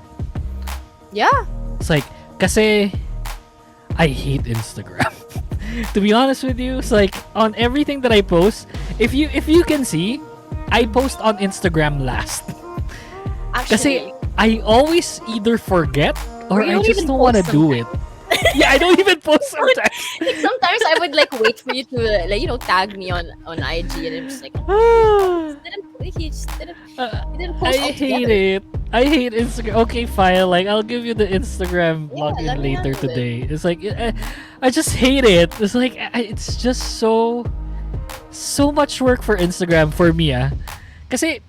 Yeah. It's like, kasi I hate Instagram. To be honest with you, it's like on everything that I post, if you can see, I post on Instagram last. Kasi Actually, I always either forget or you I don't just even don't want to post do it. Yeah, I don't even post sometimes. like sometimes I would like wait for you to tag me on IG, and I'm just like, he just didn't post I hate altogether. it. I hate Instagram. Okay, fine. Like, I'll give you the Instagram Yeah, login let me later handle it. today. It's like, I just hate it. It's like, it's just so much work for Instagram for me. Kasi,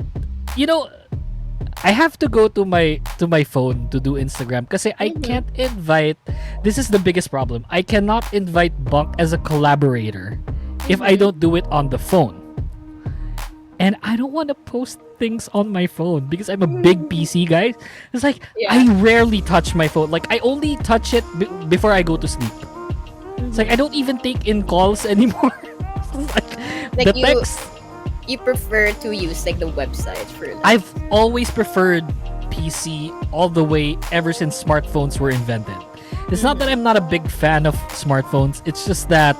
I have to go to my phone to do Instagram kasi I can't invite. This is the biggest problem. I cannot invite Bunk as a collaborator if I don't do it on the phone. And I don't want to post things on my phone because I'm a big PC guy. It's like Yeah. I rarely touch my phone. Like I only touch it before I go to sleep. It's like I don't even take in calls anymore. Like the text. You prefer to use like the website for like, I've always preferred PC all the way ever since smartphones were invented. It's not that I'm not a big fan of smartphones. It's just that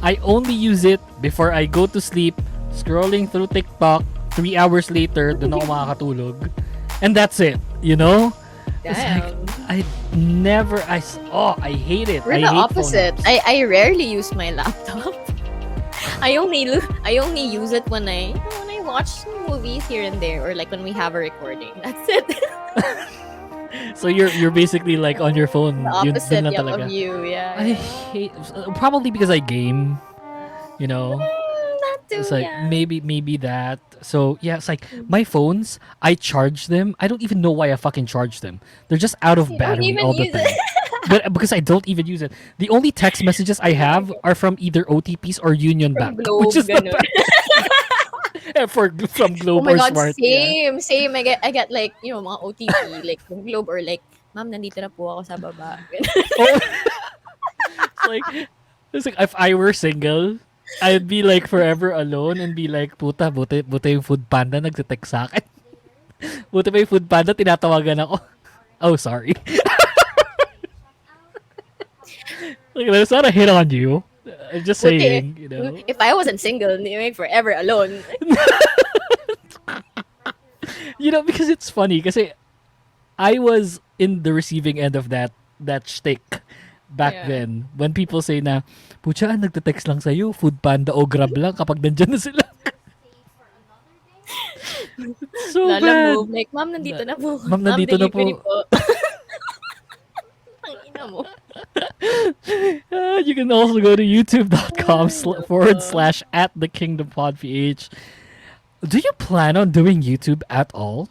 I only use it before I go to sleep, scrolling through TikTok. 3 hours later, dun ako makakatulog. And that's it, It's like, damn. I hate it. We're I the hate phone opposite. apps. I rarely use my laptop. I only use it when I watch movies here and there, or like when we have a recording. That's it. So you're basically like on your phone. The Yun, dun opposite lang of talaga. you, yeah. I hate probably because I game. You know, That too, it's like yeah. maybe that. So yeah, it's like my phones. I charge them. I don't even know why I fucking charge them. They're just out of You don't battery even all the use it. time. But because I don't even use it, the only text messages I have are from either OTPs or Union From Bank, which Globe, is the ganun. from Oh Globe my or God, Smart. Yeah. same. I get like, mga OTP, like from Globe or like, ma'am, nandito na po ako sa baba. Oh, like it's like if I were single, I'd be like forever alone and be like, puta, buti yung food panda nagte-text sa akin. Buti pa yung food panda tinatawagan ako. Oh, sorry. Like, that's not a hit on you. I'm just Buti, saying, you know. if I wasn't single, forever alone. You know, because it's funny kasi I was in the receiving end of that shtick back Yeah. then when people say na pucha nagte-text lang sa'yo food panda o grab lang kapag nandyan na sila. So Lala bad. move, like, ma'am, nandito na po. Ma'am, nandito na delivery po. Ang ina mo. You can also go to youtube.com// at the Kingdom Pod PH. Do you plan on doing YouTube at all?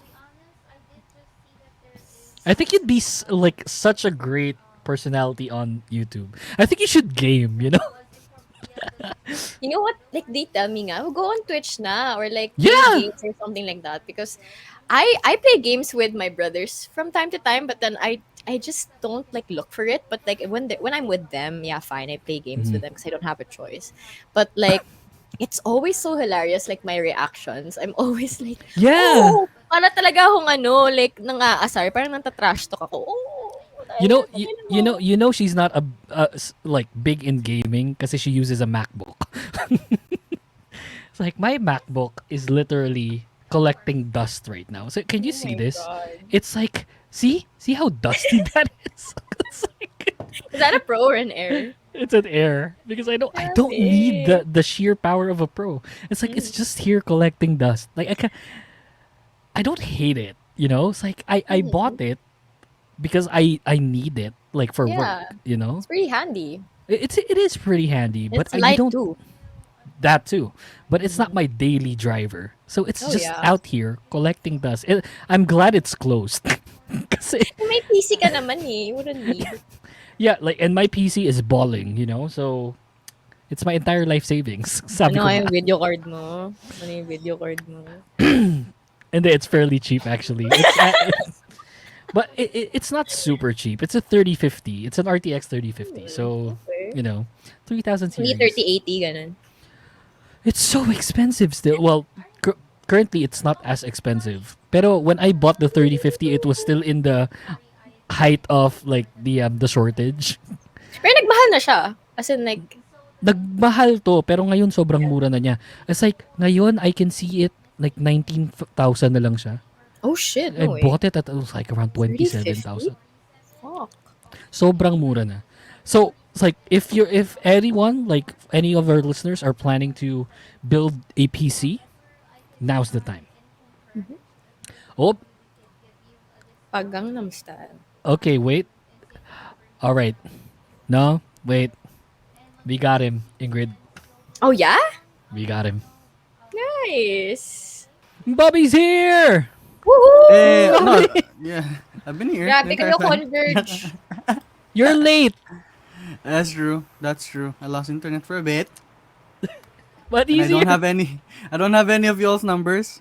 I think you'd be like such a great personality on YouTube. I think you should game, you know? You know what? Like, they tell me nga, go on Twitch na or like Yeah. play games or something like that because I play games with my brothers from time to time, but then I just don't like look for it. But like when I'm with them, yeah, fine, I play games with them because I don't have a choice. But like, it's always so hilarious. Like my reactions, I'm always like, Yeah. oh, para talaga akong like nang-aasar, parang nanta-trash talk ako. Oh, You know, you know, she's not like big in gaming because she uses a MacBook. It's like my MacBook is literally collecting dust right now. So can you see my this? God. It's like see how dusty that is. It's like Is that a pro or an error? it's an error because I don't Grabe. need the sheer power of a pro. It's like it's just here collecting dust. Like I don't hate it. You know, it's like I bought it because I need it like for Yeah. work. You know. It's pretty handy. It is pretty handy, but It's I light don't too. that too. But it's not my daily driver, so it's Oh, just yeah. out here collecting dust. I'm glad it's closed. Kasi, May PC ka naman eh. You wouldn't need. yeah, like and my PC is balling, you know, so it's my entire life savings. Sabi Ano ko nga yung nga. video card mo? Ano yung video card mo? And it's fairly cheap actually. But it's not super cheap. It's a 3050. It's an RTX 3050. So, Okay. you know, 3000 Hindi series. 3080, ganun. It's so expensive still. Well, currently it's not as expensive. Pero when I bought the 3050, it was still in the height of like the shortage. Pero nagmahal na siya. As in like, Nagmahal to, pero ngayon sobrang mura na niya. It's like ngayon I can see it like 19,000 na lang siya. oh shit, I no way. bought it at like around 27,000. Fuck. Sobrang mura na. So it's like if anyone like any of our listeners are planning to build a PC, now's the time. Oh, Pag Gangnam Style. okay, wait. All right. No, wait. We got him, Ingrid. Oh yeah? We got him. Nice. Bobby's here. Woohoo! Eh, no, yeah, I've been here. Grabe the kayo, entire time. Converge. You're late. That's true. That's true. I lost internet for a bit. But And he's I don't here. have any. I don't have any of y'all's numbers.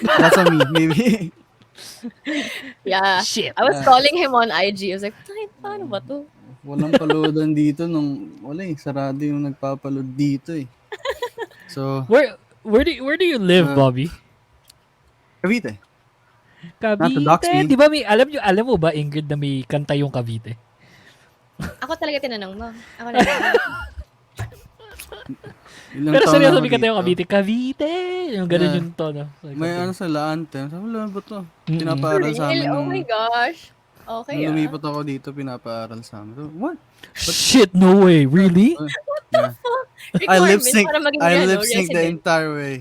That's on me, maybe. Yeah. Shit. I was calling him on IG. I was like, paano ba to? Walang paloadan dito wala sarado yung nagpapaload dito eh. So, Where do you live, Bobby? Cavite. Cavite. to dox me. Di ba alam mo ba, Ingrid, na may kanta yung Cavite? Ako talaga tinanong mo. Ako na lang. Ilang Pero taon seryoso ako may kanta yung dito. Cavite. Cavite! Yung ganun Yeah. yung tono. Like, May okay. ano sa Laantem. Sabi ko, ba to? Mm-mm. Pinapaaral sa amin Real? Oh nung, my gosh. Okay nung ah. lumipat ako dito, pinapaaral sa amin. So, what? Shit, no way. Really? Yeah. I lip sync. I lip sync the entire way.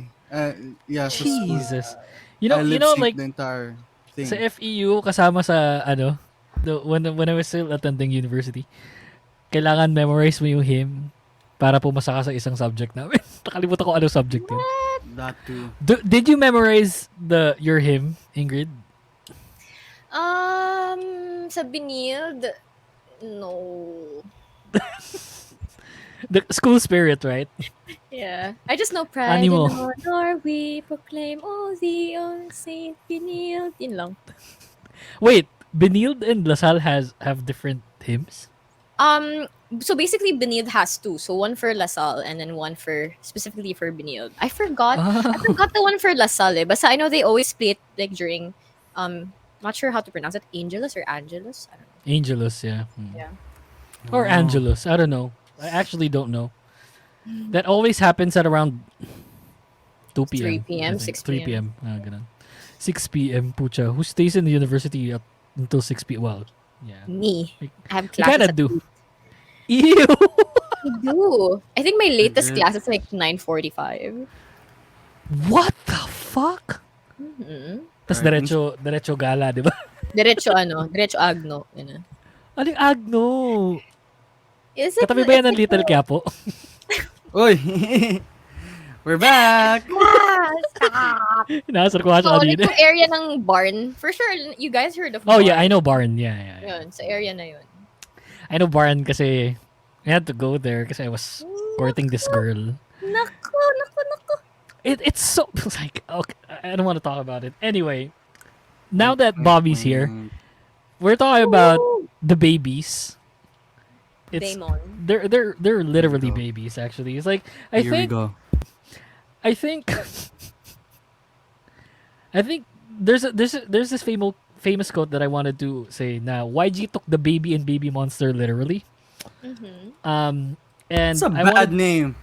Yeah. So, Jesus. I lip You know, sync like, the entire. thing. Sa FEU, kasama sa, when I was still attending university, kailangan memorize mo yung hymn para pumasa ka sa isang subject namin. Nakalimutan ko ano subject yun. That too. Did you memorize your hymn, Ingrid? Sa Binild, no. The school spirit, right? Yeah. I just know pride Animo. and honor we proclaim, oh, the old Saint Binild. Yun lang. Wait, Benilde and LaSalle have different hymns? So basically, Binild has two. So one for LaSalle and then one for specifically for Binild. I forgot. I forgot the one for LaSalle. But I know they always play it like during, not sure how to pronounce it, Angelus or Angelus. I don't know. Angelus, yeah. Yeah. Or Angelus, I don't know. I actually don't know. That always happens at around 2 p.m. 3 p.m., I think. 6 3 p.m. Ganun. 6 p.m. Pucha. Who stays in the university until 6 p.m.? Well, yeah. Me. I have You classes. kinda at do. Ew! I do. I think my latest Mhm. class is like 9:45. What the fuck? Mm-hmm. Tas Right. diretso gala, di ba? Diretso agno. Yun. Aling Agno? Is it? Katabi ba yan ng Little Quiapo? Oy! We're back! Stop. Inaasar ko nga siya So, kanina. yung area ng barn, for sure, you guys heard of Oh barn. yeah, I know Barn. Yeah. Yun, sa area na yun. I know Barn kasi I had to go there kasi I was courting this girl. Naku. It's so like okay, I don't want to talk about it. Anyway, now that Bobby's here, we're talking about the babies. It's BaeMon. they're literally Here we babies actually. It's like I Here we think go. I think there's this famous quote that I wanted to say now. YG took the baby and baby monster literally. Mm-hmm. And It's a I bad wanted, name.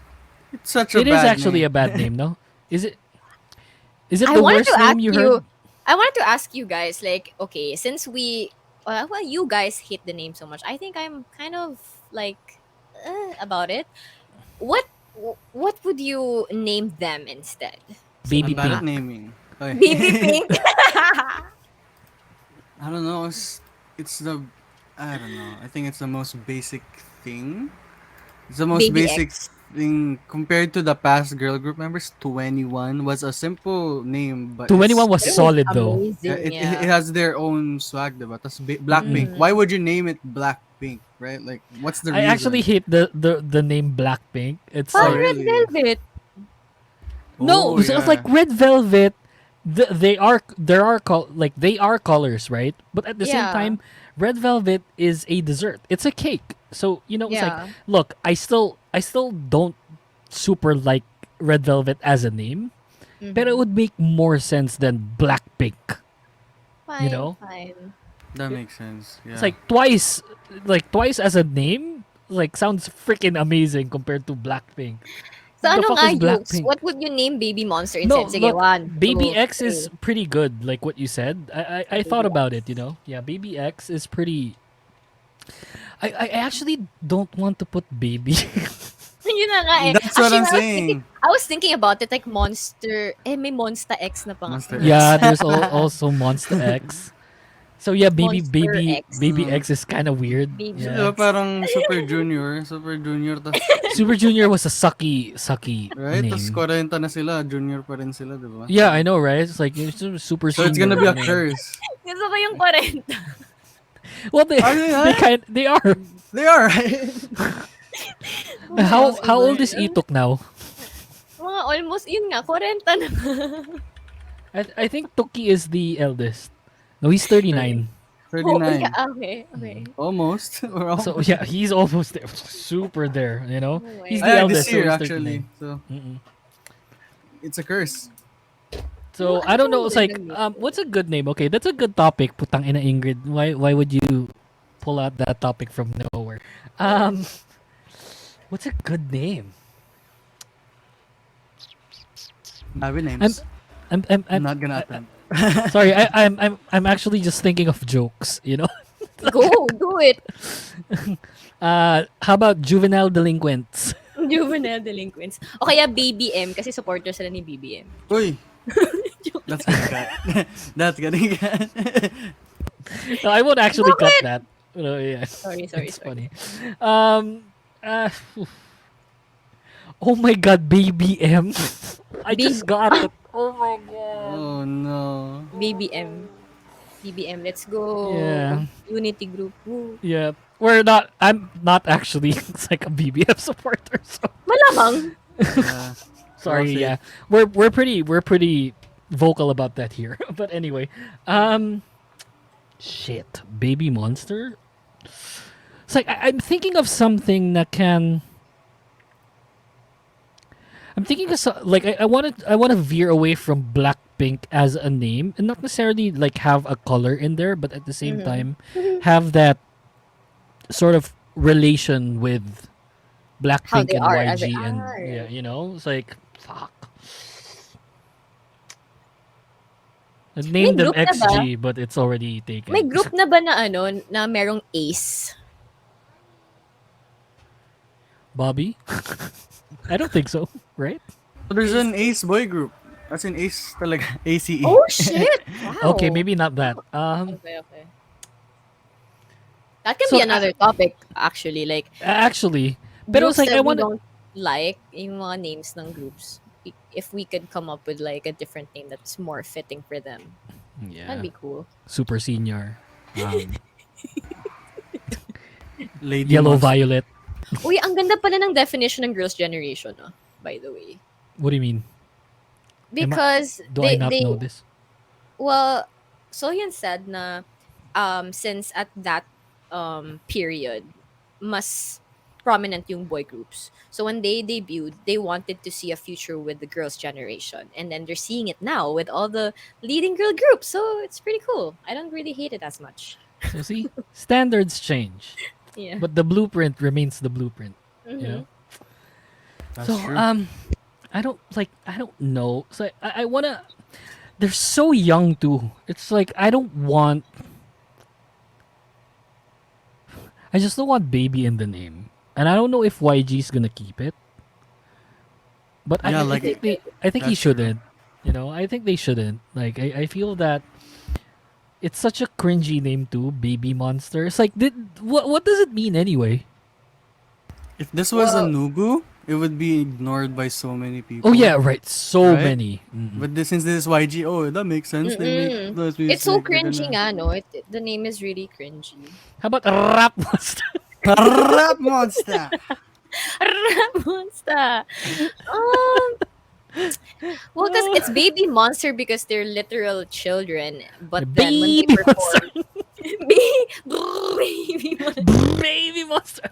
It's such a it bad is actually name. a bad name, no? Is it I the wanted worst to name ask you you. heard? I wanted to ask you guys, like, okay, since well, you guys hate the name so much, I think I'm kind of like about it. What would you name them instead? Baby I'm bad at Pink. naming. Oy. Baby Pink. I don't know. It's the. I don't know. I think it's the most basic thing. It's the most Baby basic X. thing compared to the past girl group members. 21 was a simple name, but 21 was It was solid though. amazing, it has their own swag, diba? Tas Blackpink. Mm. Why would you name it Blackpink, right? Like, what's the I reason? actually hate the name Blackpink. It's Oh, Parang like Red really? Velvet. no, Oh, so it's like Red Velvet. They are colors, right? But at the same Yeah. time, Red Velvet is a dessert. It's a cake. So it's like, Yeah. look, I still don't super like Red Velvet as a name, but it would make more sense than Blackpink. Fine, know? fine. That makes sense. Yeah. It's like twice as a name, like sounds freaking amazing compared to Blackpink. So The ano fuck nga is Yukes? Blackpink? What would you name Baby Monster No, instead? Sige, look, one. Baby two, X is three. pretty good, like what you said. I thought about it, Yeah, Baby X is pretty. I actually don't want to put baby. Yun na nga eh. That's what Actually, I'm saying. I was thinking about it like Monster. May Monster X na pa nga. Monster Yeah, there's also Monster X. So yeah, Monster X. Baby X is kind of weird. Baby Diba Yeah. parang Super Junior, tas, Super Junior was a sucky right? name. Tas 40 na sila, junior pa rin sila, diba? Yeah, I know, right? It's like it's super. So it's gonna be a senior. curse. Gusto ko yung 40. Well, they Are they, they are. They are, right? How old is Itok now? Mga almost, yun nga, 40 na. I think Toki is the eldest. No, he's 39. 39. Oh, yeah, okay. Almost. We're almost. So yeah, he's almost there. Super there, Oh He's my the Ah, eldest. this year, so he's actually. 39. So, Mm-mm. it's a curse. So I don't know. It's like, what's a good name? Okay, that's a good topic. Putang ina Ingrid. Why would you pull out that topic from nowhere? What's a good name? Dami names. I'm I'm not gonna attempt. sorry. I'm actually just thinking of jokes. Go, do it. How about juvenile delinquents? Juvenile delinquents. O kaya BBM kasi supporter sila ni BBM. Uy, That's gonna cut. That's gonna cut. No, I won't actually cut Bakit? that. No, yeah. Sorry. It's funny. Um. Uh, oh my God, baby M. I just got it. Oh my God. Oh no. BBM. BBM, let's go. Yeah. Unity group. Woo. Yeah. We're not. I'm not actually. It's like a BBM supporter. So Malamang. Yeah. sorry. Well Yeah. We're pretty vocal about that here. But anyway. Shit. Baby monster. It's like I'm thinking of something that can. I'm thinking of like I want to veer away from Blackpink as a name and not necessarily like have a color in there, but at the same time have that sort of relation with How Blackpink they and are as YG they and are. yeah, you know, it's like fuck. I named them group na ba? XG, but it's already taken. May group na ba na na merong ace? Bobby? I don't think so, right? There's an Ace boy group. That's an Ace talaga. ACE. Oh, shit! Wow. Okay, maybe not that. Okay. That can So, be another topic, actually. Like, Actually, but it was groups like that I we want don't like, yung mga names ng groups. If we could come up with like a different name that's more fitting for them, yeah, that'd be cool. super senior, Lady yellow Monster. violet. Uy, ang ganda pala ng definition ng girls' generation, by the way. What do you mean? Because Do I not know this? well, Sohyun said na since at that period, mas prominent yung boy groups. So when they debuted, they wanted to see a future with the girls' generation. And then they're seeing it now with all the leading girl groups. So it's pretty cool. I don't really hate it as much. So see, standards change, Yeah. but the blueprint remains the blueprint. Mhm. You know. That's So true. I don't know. So I wanna. They're so young too. It's like I don't want. I just don't want baby in the name, and I don't know if YG's gonna keep it. But Yeah, I like, think I think he that's true. shouldn't. You know, I think they shouldn't. Like I feel that it's such a cringy name too, baby monster. It's like what does it mean anyway? If this was a Well- Nugu, it would be ignored by so many people. Oh yeah, right. So Right? many. Mhm. But since this is YG, oh, that makes sense. They Mm-mm. make those It's so music, they're cringy gonna- nga, no? The name is really cringy. How about rap monster? Rap monster. Monster. Well, because it's baby monster because they're literal children. But then when they Baby perform, baby monster. Baby monster.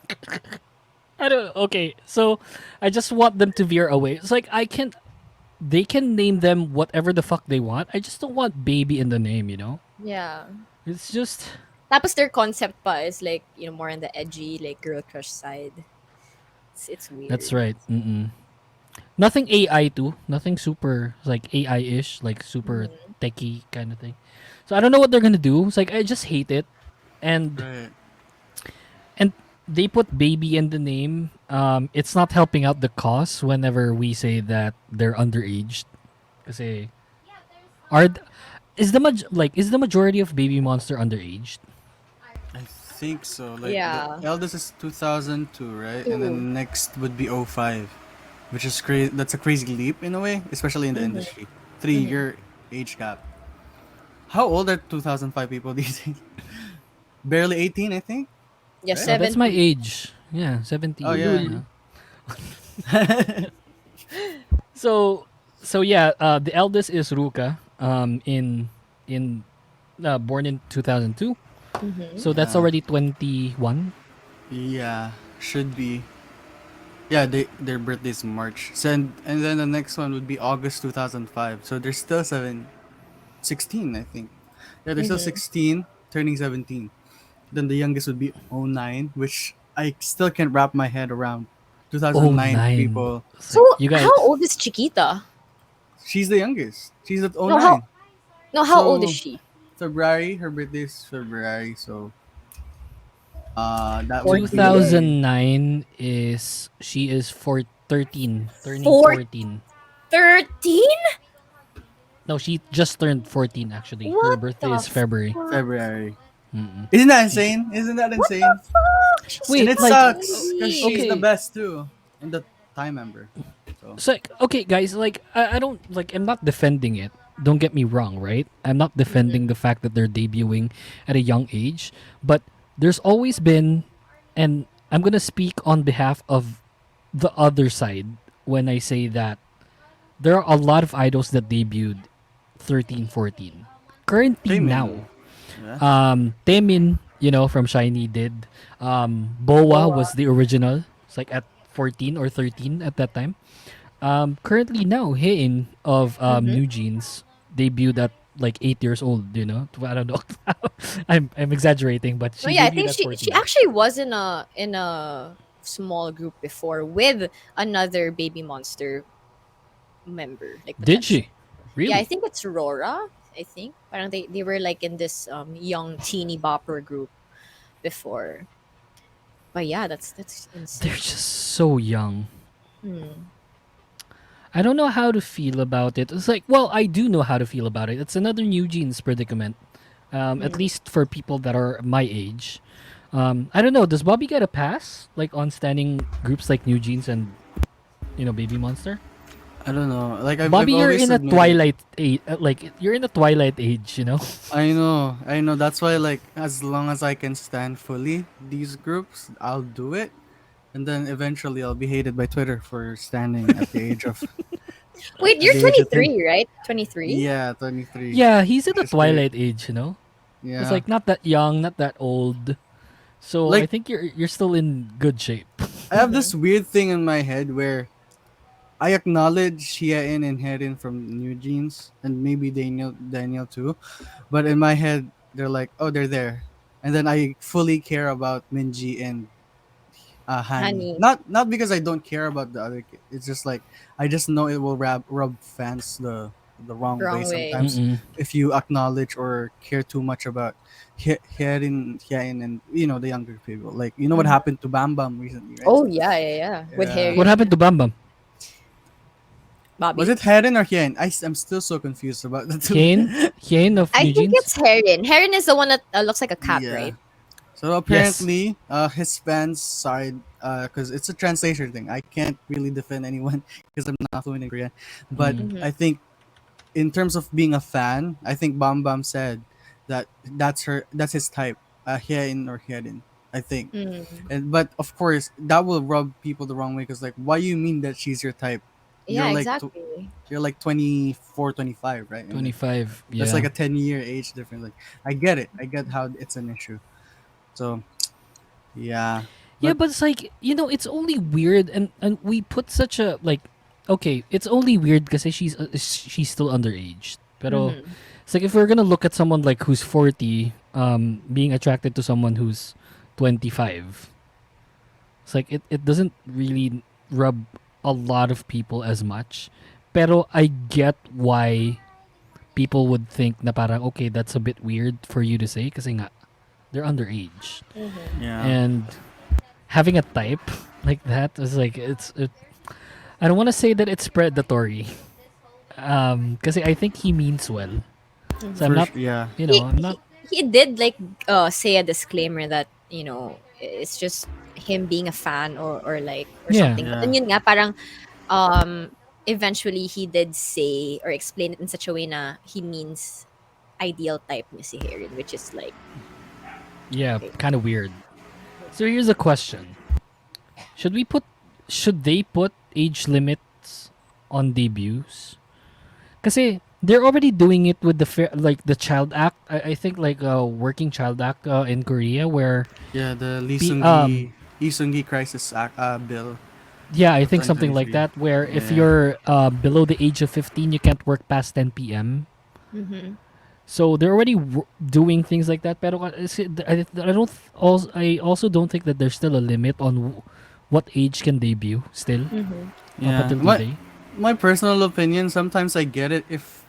I don't. Okay, so I just want them to veer away. It's like they can name them whatever the fuck they want. I just don't want baby in the name. You know. Yeah. It's just. Tapos their concept pa is like, more on the edgy, like girl crush side. It's weird. That's right. Mm-mm. Nothing AI too. Nothing super like AI-ish, like super techie kind of thing. So I don't know what they're gonna do. It's like I just hate it, and Right. they put baby in the name. It's not helping out the cause whenever we say that they're underage. Kasi is the majority of baby monster underage? I think so. Like Yeah. the eldest is 2002, right? And then next would be 05, which is crazy. That's a crazy leap in a way, especially in the industry. 3-year age gap. How old are 2005 people these days? Barely 18, I think. Yeah, Right? Oh, that's my 70. age. Yeah, 17. Oh, yeah. So yeah, the eldest is Ruka. Born in 2002. So that's Yeah. already 21. Yeah, should be. Yeah, their birthday is March. So, and then the next one would be August 2005. So they're still 16, I think. Yeah, they're still 16, turning 17. Then the youngest would be 09, which I still can't wrap my head around. 2009 09. people. So, You guys- how old is Chiquita? She's the youngest. She's at 09. No, how old is So- she? February. Her birthday is February. So, that would be 2009 she is 13, turning Four- 14. 13? No, she just turned 14 actually. Her What birthday the is February. fuck? February. Mm-mm. Isn't that insane? Isn't that What the insane? fuck? She's And Wait, it like, sucks because 20. she's the okay. best too, and the time member. So So like, okay, guys, like I don't like. I'm not defending it. Don't get me wrong, right? I'm not defending the fact that they're debuting at a young age, but there's always been, and I'm gonna speak on behalf of the other side when I say that there are a lot of idols that debuted 13, 14. Currently Taemin, now, yeah. Taemin, from Shiny did. Boa Boa. was the original. It's like at 14 or 13 at that time. Currently now, Hein of Mm-hmm. New Jeans debuted at like 8 years old. I don't know. I'm exaggerating, but No, she yeah, I debuted think at she 14. actually was in a small group before with another baby monster member, like Did potential. she? Yeah, I Really? think it's Rora. I think parang they were like in this young teeny bopper group before. But yeah, that's They're insane. just so young. Hmm. I don't know how to feel about it. It's like, well, I do know how to feel about it. It's another New Jeans predicament. At Hmm. least for people that are my age. I don't know. Does Bobby get a pass like on standing groups like New Jeans and Baby Monster? I don't know. Like I've Bobby, you're always in a admitted. twilight age. Like you're in the twilight age. I know. That's why, like, as long as I can stand fully these groups, I'll do it. And then eventually, I'll be hated by Twitter for standing Wait, at you're the age of 10. 23, right? 23? Yeah, 23, Yeah, he's in which the is great. twilight age. It's Yeah, like not that young, not that old. So I like think you're still in good shape. I have Mm-hmm. this weird thing in my head where I acknowledge Hiain and Herin from New Jeans, and maybe Daniel too. But in my head, they're like, oh, they're there, and then I fully care about Minji and Hani. Honey, Not because I don't care about the other kid. It's just like I just know it will rub fans the wrong way wrong way. sometimes Mm-mm. if you acknowledge or care too much about Hierin and the younger people. Like what Hmm. happened to Bam Bam recently, right? Oh yeah, yeah, yeah. With Yeah. What Harry happened to Bam Bam? Was Bobby. it Hierin or Hien? I'm still so confused about the two. Hien of I New think Jeans? it's Heron. Heron is the one that looks like a cat, Yeah. right? So Yes. apparently, his fans side, because it's a translation thing. I can't really defend anyone because I'm not fluent in Korean. But Mm. Mm-hmm. I think in terms of being a fan, I think Bam Bam said that that's his type, Hyein or Hyerin, I think. Mm. But of course, that will rub people the wrong way because like, why you mean that she's your type? You're Yeah, like exactly. you're like 24, 25, right? And then 25. that's like Yeah. a 10-year age difference. Like, I get it. I get how it's an issue. So yeah, Yeah, but but it's like, it's only weird and we put such a like okay, it's only weird because she's still underage. Pero Mm-hmm. it's like if we're going to look at someone like who's 40 being attracted to someone who's 25. It's like it doesn't really rub a lot of people as much. Pero I get why people would think na parang okay, that's a bit weird for you to say kasi nga they're underage. Mm-hmm. yeah. And having a type like that is like I don't want to say that it's predatory. Because I think he means well. So I'm not, First, yeah. He, I'm not. he he did like say a disclaimer that it's just him being a fan or like or Yeah. something. But Yeah. then yun nga parang um eventually he did say or explain it in such a way na he means ideal type ni si Heron, which is like Yeah, okay. kind of weird. So here's a question: Should we put? Should they put age limits on debuts? Kasi they're already doing it with like the Child Act. I think like Working Child Act in Korea, where Yeah, the pe- um Lee Seung-gi Crisis Act bill yeah, I of think something like 2023. that, where if Yeah. you're below the age of 15, you can't work past 10 p.m. Mm-hmm. So they're already doing things like that. Pero I don't also I also don't think that there's still a limit on what age can debut still Mm-hmm. up Yeah. until today. My personal opinion, sometimes I get it if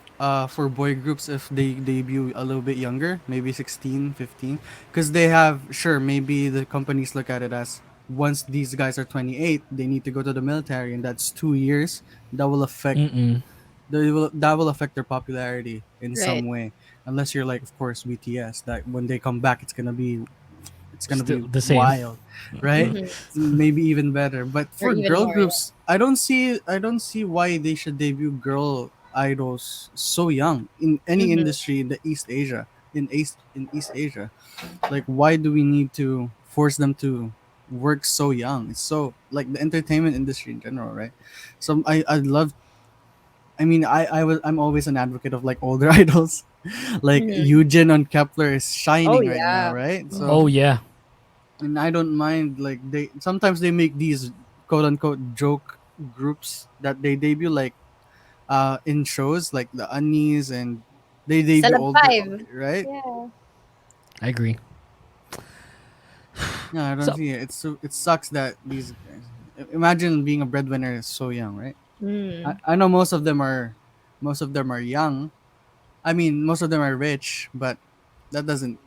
for boy groups if they debut a little bit younger, maybe 16, 15, because they have sure maybe the companies look at it as once these guys are 28, they need to go to the military and that's 2 years that will affect Mm-mm. that will affect their popularity in Right. some way. Unless you're like, of course, BTS. That when they come back, it's gonna Still be the same. wild, right? Mm-hmm. Maybe even better. But Or for even girl more. Yeah. groups, I don't see why they should debut girl idols so young in any Mm-hmm. industry in the East Asia. In East Asia, like why do we need to force them to work so young? It's so like the entertainment industry in general, right? So I love. I mean, I'm always an advocate of like older idols, like Mm-hmm. Eugen on Kepler is Oh shining right now, yeah. right? So Oh yeah. and I don't mind like they sometimes they make these quote unquote joke groups that they debut like in shows like the Unnies and they debut Celeb older, 5. right? Yeah. I agree. No, I don't So see it. It sucks that these guys imagine being a breadwinner so young, right? Mm. I know most of them are young. I mean most of them are rich, but that doesn't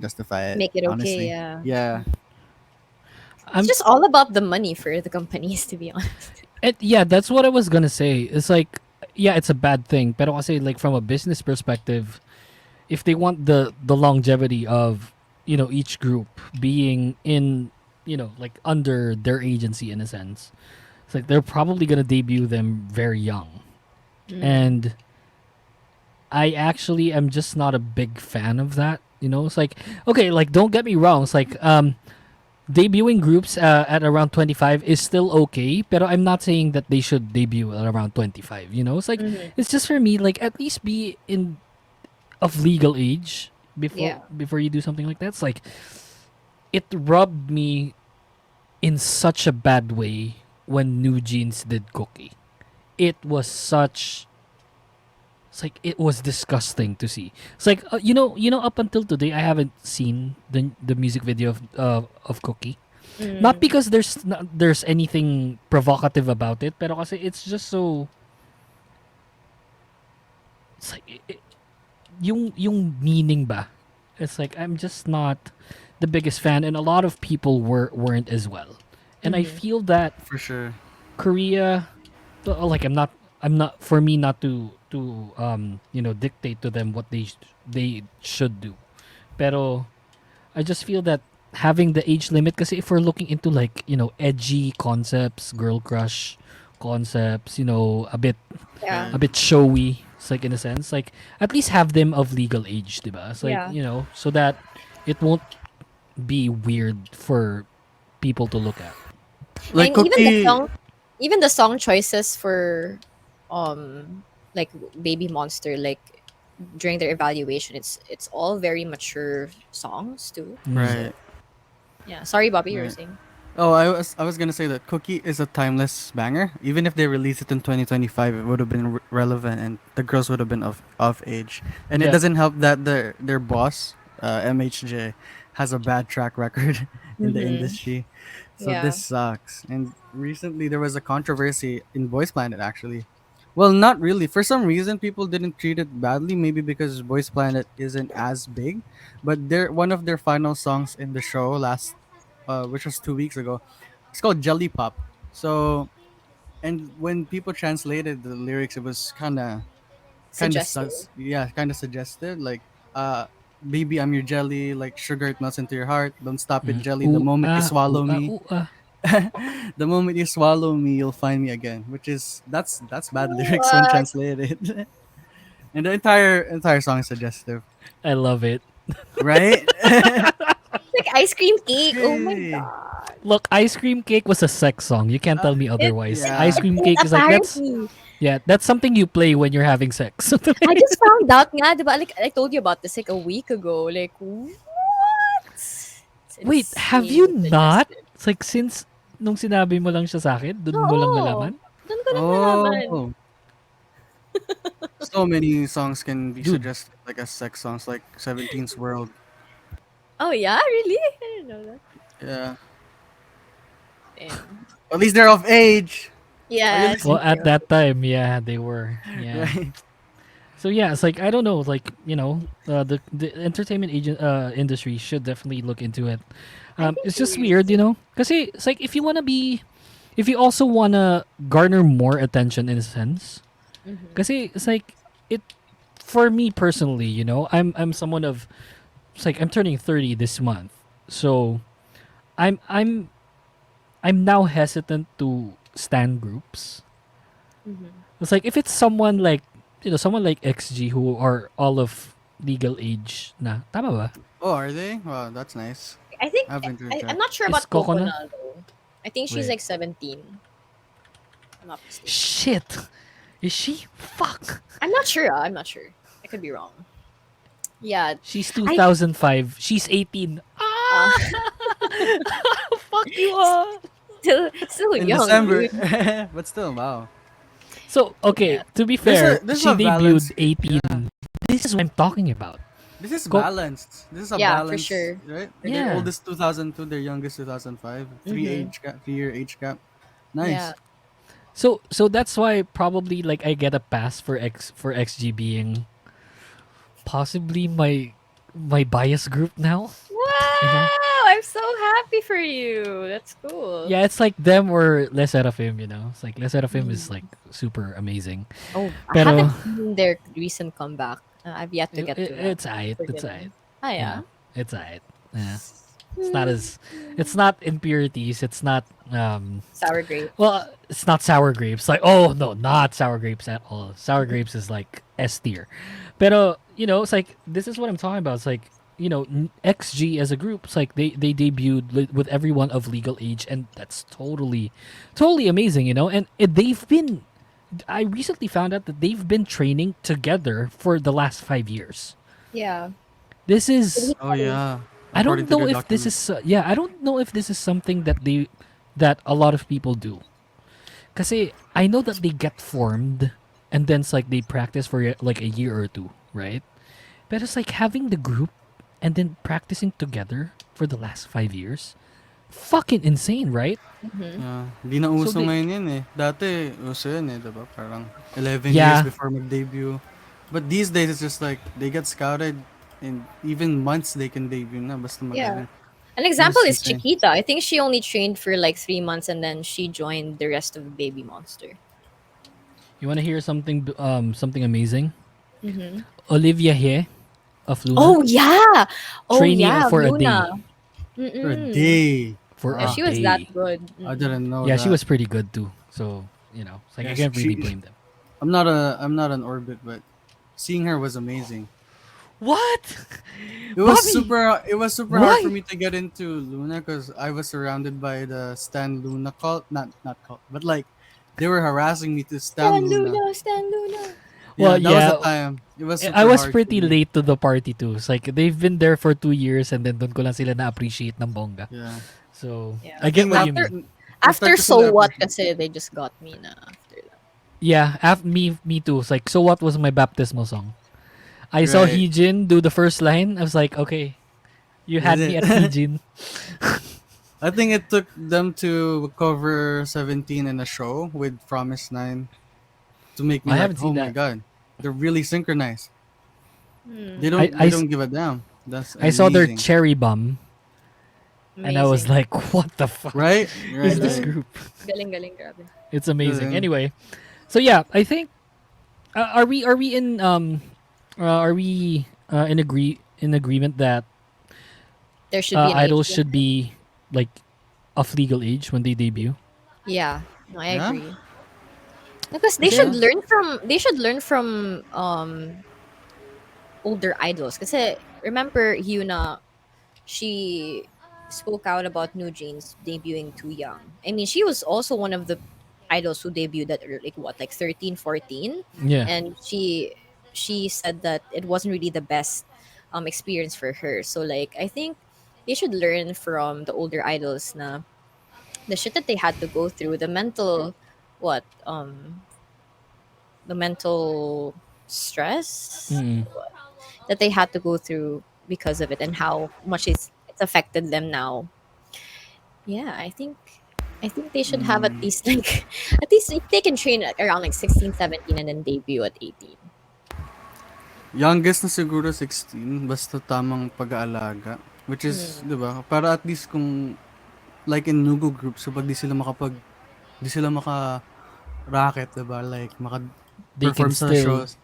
justify it, Make it okay. honestly. Yeah. Yeah. It's I'm just all about the money for the companies, to be honest. yeah, that's what I was gonna say. It's like yeah, it's a bad thing, but I say like from a business perspective, if they want the longevity of each group being in like under their agency in a sense, it's like they're probably gonna debut them very young, Mm. and I actually am just not a big fan of that. It's like okay, like don't get me wrong. It's like debuting groups at around 25 is still okay, but I'm not saying that they should debut at around 25. It's like Mm-hmm. it's just for me like at least be in of legal age before Yeah. before you do something like that. It's like it rubbed me in such a bad way when New Jeans did Cookie. It was such it's like it was disgusting to see. It's like up until today I haven't seen the music video of Cookie. Not Mm. because there's anything provocative about it, pero kasi it's just so it's like yung meaning ba. It's like I'm just not the biggest fan, and a lot of people weren't as well. And I Mm-hmm. feel that For sure. Korea, like I'm not for me not to dictate to them what they should do. Pero I just feel that having the age limit, because if we're looking into like edgy concepts, girl crush concepts, Yeah. a bit showy. It's like in a sense, like at least have them of legal age, diba? It's like Yeah. so that it won't be weird for people to look at. Like And Cookie. even the song choices for like Baby Monster, like during their evaluation, it's all very mature songs too. Mm. So Right. yeah. Sorry, Bobby, you were Right. saying. Oh, I was gonna say that Cookie is a timeless banger. Even if they released it in 2025, it would have been relevant, and the girls would have been of age. And it Yeah. doesn't help that their boss, MHJ, has a bad track record in the Mm-hmm. industry. So this Yeah. sucks. And recently there was a controversy in Boys Planet actually. Well, not really. For some reason, people didn't treat it badly. Maybe because Boys Planet isn't as big, but one of their final songs in the show which was 2 weeks ago, it's called Jelly Pop. So, and when people translated the lyrics, it was Suggested. kind of suggested like, uh, baby, I'm your jelly, like sugar it melts into your heart. Don't stop it, Mm. jelly. The moment you Ooh swallow ah, me, ooh ah. the moment you swallow me, you'll find me again. Which is that's bad lyrics when What? translated. And the entire song is suggestive, I love it. right? Like ice cream cake. Oh my Okay. god. Look, Ice Cream Cake was a sex song. You can't Uh, tell me otherwise. yeah. Ice Cream It Cake is like that's apparently. yeah, that's something you play when you're having sex. I just found out nga, diba? Like I told you about this like a week ago. Like what? It's Wait, have you insanely not? suggestive. It's like since nung sinabi mo lang siya sa akin, dun mo lang Oo. nalaman? Doon ko lang nalaman. Oh, so many songs can be Dude, suggested like as sex songs, like Seventeen's World. Oh yeah, really? I didn't know that. Yeah, Damn. at least they're of age. Are you Yeah, well listening? true, at true. that time, yeah, they were. Yeah. Right. So yeah, it's like I don't know, like the entertainment agent industry should definitely look into it. I think It's they just really weird, should. because it's like if you also wanna garner more attention in a sense, Mm-hmm. Kasi it's like it for me personally, I'm someone of it's like I'm turning 30 this month. So I'm I'm I'm now hesitant to stand groups. Mm-hmm. It's like if it's someone like someone like XG who are all of legal age na. Tama ba? Oh, are they? Wow, that's nice. I think I haven't heard I'm that. not sure Is about Coco Coco na? na though. I think she's Wait. like 17. I'm not mistaken. Shit. Is she? Fuck. I'm not sure. I'm not sure. I could be wrong. Yeah, She's I 2005. She's 18. uh, Fuck you all. still In young, December, dude. but still, wow. So, okay, Yeah. to be fair, There's she a balance. debuted 18. This is what I'm talking about. This is Go- balanced. This is a Yeah, for balance, sure. right? Their Yeah. oldest 2002, their youngest 2005. Mm-hmm. 3 year age gap. Yeah. Nice. So that's why probably like I get a pass for XG being possibly my bias group now. You know? Wow! I'm so happy for you. That's cool. Yeah, it's like them or Les Serafim, It's like Les Serafim is Mm. like super amazing. Oh, I Pero haven't seen their recent comeback. I've yet to get to that. it's aight, it's Forgive me. aight. Ah, yeah. It's aight. Yeah. It's not impurities, it's not Sour grape. well, it's not sour grapes. Like, oh no, not sour grapes at all. Sour grapes is like S tier. Pero, it's like this is what I'm talking about. It's like, XG as a group, it's like they debuted with everyone of legal age, and that's totally amazing, And they've been I recently found out that they've been training together for the last 5 years. Yeah. This is Oh, yeah. I According don't to know their if this document. is I don't know if this is something that a lot of people do. Kasi I know that they get formed and then it's like they practice for like a year or two, right? But it's like having the group and then practicing together for the last 5 years. Fucking insane, right? Mm-hmm. Yeah. Di na uso they- ngayon yan eh. Dati, uso yan eh, diba? Parang 11 Yeah. years before mag-debut. But these days, it's just like, they get scouted in even months they can debut na. Basta Yeah. magaling. An example is insane. Chiquita. I think she only trained for like 3 months and then she joined the rest of Baby Monster. You want to hear something amazing? Mm-hmm. Olivia He of Luna Oh yeah. Oh training yeah. for a Luna. day. For a Mm-mm. day. For Yeah, a she was day. that good. I didn't know Yeah, that. she was pretty good too. So, it's like I Yeah, can't really she- blame them. I'm not an orbit, but seeing her was amazing. What? It was Bobby! super hard Why? for me to get into Luna because I was surrounded by the Stan Luna cult, not cult, but like they were harassing me to Stan Stan Luna. Luna, Stan Luna. Well, Yeah, that was yeah. the time. It was super I was hard pretty for me. late to the party too. It's like they've been there for 2 years and then doon ko lang sila na-appreciate ng bongga. Yeah. So, Yeah. I get what you After- mean. After Nag-start So kasi What na- kasi they just got me na after that. Yeah, me too. It's like, so what was my baptismal song? I saw Right. Heejin do the first line. I was like, okay, you had Is me it? at Heejin. I think it took them to cover 17 in a show with Promise 9 to make me I like, haven't seen oh my that. god, they're really synchronized. Hmm. They don't I they don't give a damn. That's I saw their amazing. cherry bum and I was Amazing. like, what the fuck right, is this right. group? Galing, grabe. It's amazing. Galing. Anyway, so yeah, I think are we in in agreement that There should be an idols age should be like of legal age when they debut? Yeah, no, I Yeah. agree. Because they Yeah. should learn from older idols. Kasi remember Hyuna, she spoke out about New Jeans debuting too young. I mean, she was also one of the idols who debuted at like 13, 14, Yeah. and she said that it wasn't really the best experience for her. So like I think they should learn from the older idols na the shit that they had to go through, the mental what the mental stress Mm-mm. that they had to go through because of it and how much it's affected them now. Yeah, I think they should have at least like at least if they can train at around like 16, 17 and then debut at 18. Youngest na siguro 16, basta tamang pag-aalaga. Which is, di ba, para at least kung, like in Nugu groups, kapag di sila maka-racket, di ba, like, they can perform sa still. shows,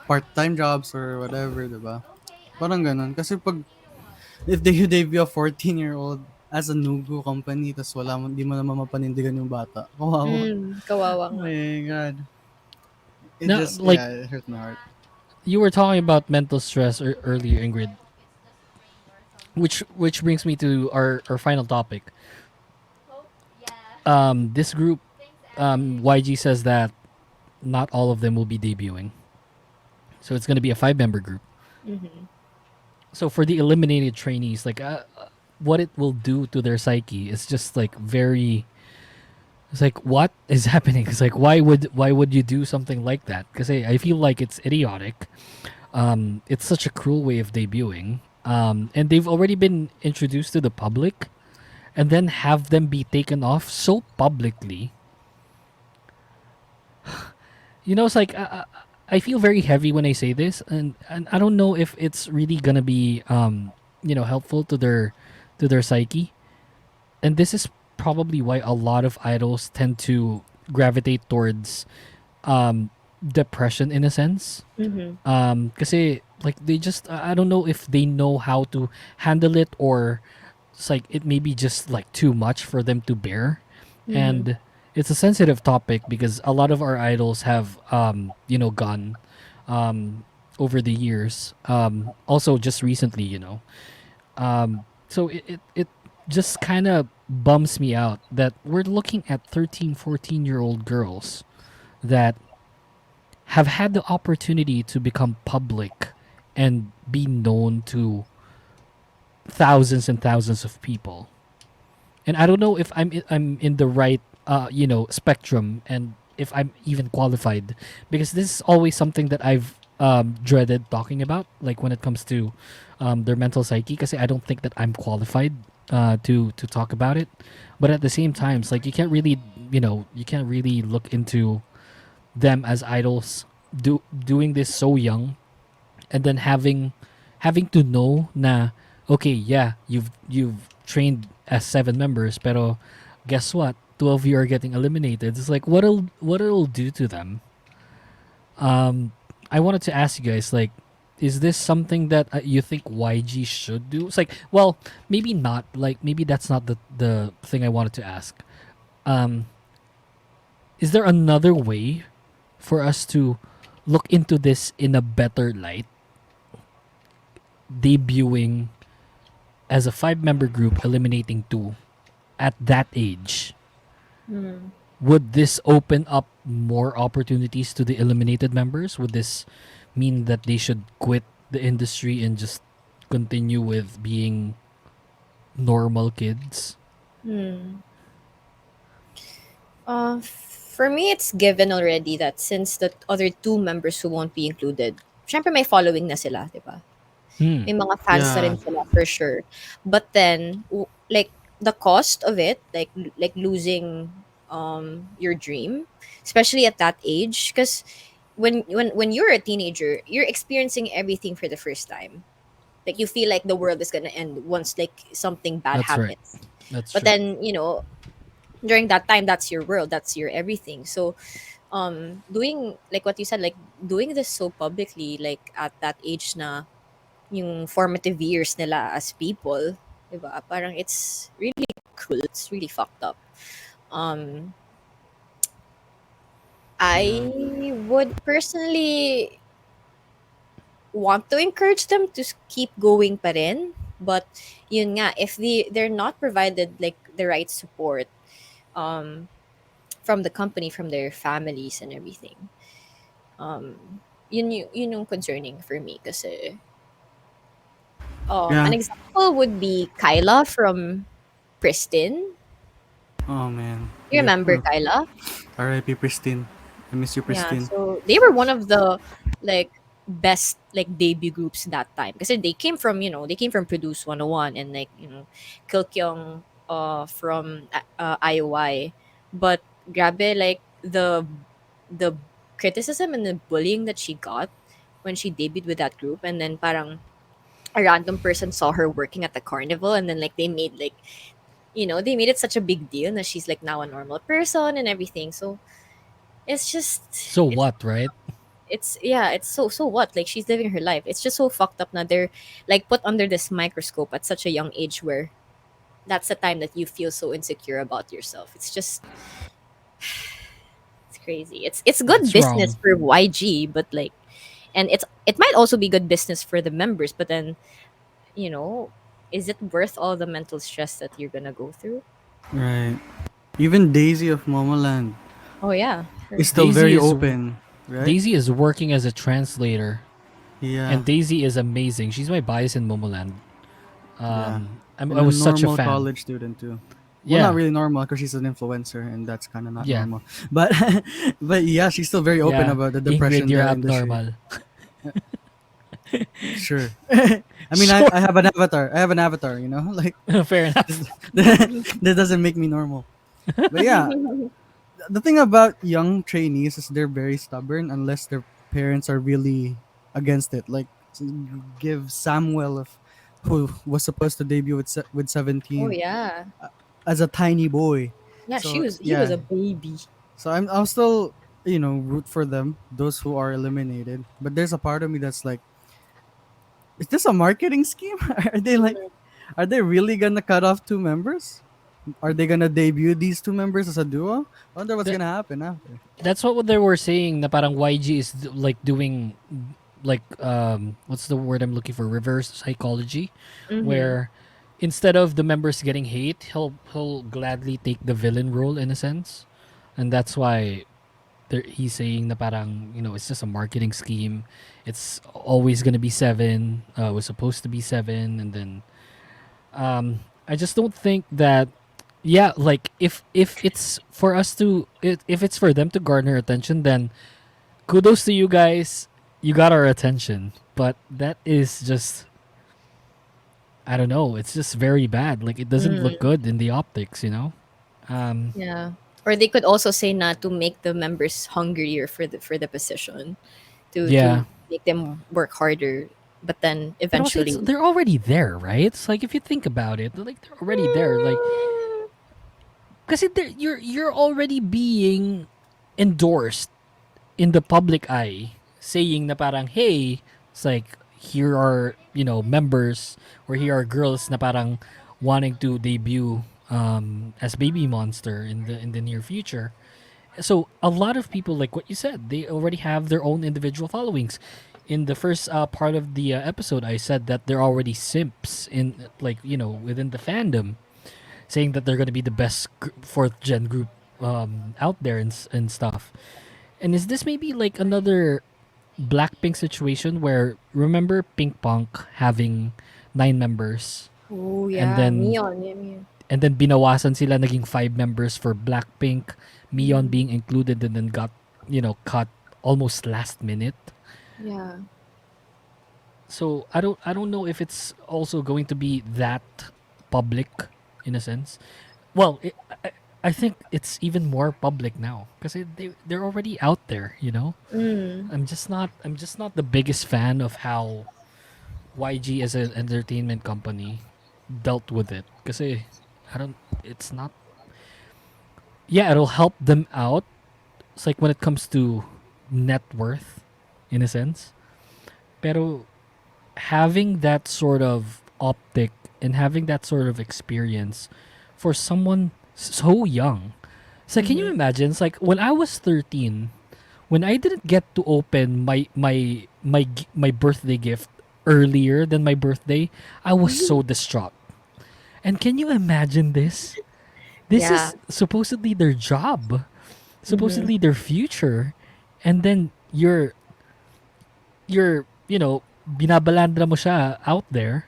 part-time jobs or whatever, diba? Parang ganun. Kasi pag, if they debut a 14-year-old as a Nugu company, tas di mo naman mapanindigan yung bata. Kawawa. Kawawa Oh nga. my God. It No, just, like yeah, it hurt my heart. you were talking about mental stress earlier, Ingrid, which brings me to our final topic. This group, YG says that not all of them will be debuting, so it's going to be a 5-member group. Mm-hmm. So for the eliminated trainees, like what it will do to their psyche is just like very. It's like what is happening? It's like why would you do something like that? Because I feel like it's idiotic. It's such a cruel way of debuting. And they've already been introduced to the public, and then have them be taken off so publicly. It's like I feel very heavy when I say this, and I don't know if it's really gonna be helpful to their psyche. And this is probably why a lot of idols tend to gravitate towards depression in a sense. Mm-hmm. Kasi like they just I don't know if they know how to handle it, or it's like it may be just like too much for them to bear. Mm-hmm. And it's a sensitive topic because a lot of our idols have gone over the years, also just recently, so it just kind of bums me out that we're looking at 13, 14-year-old girls that have had the opportunity to become public and be known to thousands and thousands of people. And I don't know if I'm in the right spectrum, and if I'm even qualified, because this is always something that I've dreaded talking about, like when it comes to their mental psyche, because I don't think that I'm qualified to talk about it. But at the same time, it's like you can't really look into them as idols doing this so young, and then having to know na okay, yeah, you've trained as 7 members, pero guess what, 2 of you are getting eliminated. It's like what it'll do to them. I wanted to ask you guys, like, is this something that you think YG should do? It's like, well, maybe not, like maybe that's not the thing I wanted to ask. um is there another way for us to look into this in a better light, debuting as a 5-member group, eliminating 2 at that age? Mm. Would this open up more opportunities to the eliminated members? Would this mean that they should quit the industry and just continue with being normal kids? Hmm. For me, it's given already that since the other 2 members who won't be included, syempre may following na sila, di ba? Hmm. May mga fans na Yeah. rin sila for sure. But then, like, the cost of it, like losing your dream, especially at that age, because when you're a teenager, you're experiencing everything for the first time. Like you feel like the world is gonna end once like something bad That's right. happens. That's But true. then during that time, that's your world, that's your everything. So doing like what you said, like doing this so publicly, like at that age na yung formative years nila as people, diba? Parang it's really cruel. It's really fucked up. Um, Yeah. I would personally want to encourage them to keep going pa rin. But yun nga, if they're not provided like the right support um, from the company, from their families and everything, yun yung concerning for me kasi an Yeah. example would be Kyla from Pristine. Oh man. You remember Kyla? R.I.P. Pristine. I miss you, Yeah, Pristine. so they were one of the like best like debut groups that time because they came from Produce 101 and like Kilkyong from IOI. But grabe, like the criticism and the bullying that she got when she debuted with that group, and then parang a random person saw her working at the carnival, and then like they made it such a big deal that she's like now a normal person and everything. So It's just So what, right? it's so what? Like she's living her life. It's just so fucked up now. They're like put under this microscope at such a young age where that's the time that you feel so insecure about yourself. It's crazy. It's good That's business wrong. for YG, but like, and it might also be good business for the members. But then, you know, is it worth all the mental stress that you're gonna go through? Right. Even Daisy of Momoland Oh yeah, sure. is still Daisy very is open, right? Daisy is working as a translator, Yeah. and Daisy is amazing. She's my bias in Momoland. Yeah. I And a was such a normal fan. college student too. Well, not Yeah, really normal because she's an influencer, and that's kind of not yeah, normal. But but yeah, she's still very open yeah. about the Ingrid, depression you're the industry. abnormal. Sure. I mean, Sure. I have an avatar. I have an avatar. You know, like Fair enough. that doesn't make me normal. But yeah, the thing about young trainees is they're very stubborn unless their parents are really against it. Like give Samuel of who was supposed to debut with Oh 17 yeah, as a tiny boy. yeah. So He was yeah, a baby. so I'll still root for them, those who are eliminated. But there's a part of me that's like, is this a marketing scheme? Are they really gonna cut off two members? Are they gonna debut these two members as a duo? I wonder what's Th- gonna happen after. That's what they were saying. Na parang YG is like doing like what's the word I'm looking for? Reverse psychology, Mm-hmm. where instead of the members getting hate, he'll gladly take the villain role in a sense, and that's why he's saying na parang it's just a marketing scheme. It's always gonna be seven. It was supposed to be seven, and then I just don't think that. Yeah, like if it's for us to if it's for them to garner attention, then kudos to you guys. You got our attention, but that is just I don't know. It's just very bad. Like it doesn't look good in the optics. Um, Yeah. Or they could also say not to make the members hungrier for the position, to yeah, make them work harder. But then but also eventually, they're already there, right? It's like if you think about it, like they're already there. Like because you're already being endorsed in the public eye, saying na parang hey, it's like here are members or here are girls na parang wanting to debut as baby monster in the near future. So a lot of people, like what you said, they already have their own individual followings. In the first part of the episode, I said that they're already simps in like within the fandom, saying that they're going to be the best fourth gen group out there and stuff. And is this maybe like another Blackpink situation where remember Pink Punk having 9 members oh and yeah, then Neon, yeah, Neon. binawasan sila naging 5 members for Blackpink, Mion being included and then got cut almost last minute. Yeah. So I don't know if it's also going to be that public in a sense. Well, I think it's even more public now because they're already out there. Mm. I'm just not the biggest fan of how YG as an entertainment company dealt with it because I don't. It's not. Yeah, it'll help them out. It's like when it comes to net worth, in a sense. Pero having that sort of optic and having that sort of experience for someone so young. It's like, can you imagine? It's like when I was 13, when I didn't get to open my birthday gift earlier than my birthday, I was so distraught. And can you imagine this? This Yeah. is supposedly their job, Mm-hmm. supposedly their future, and then you're binabalandra mo siya out there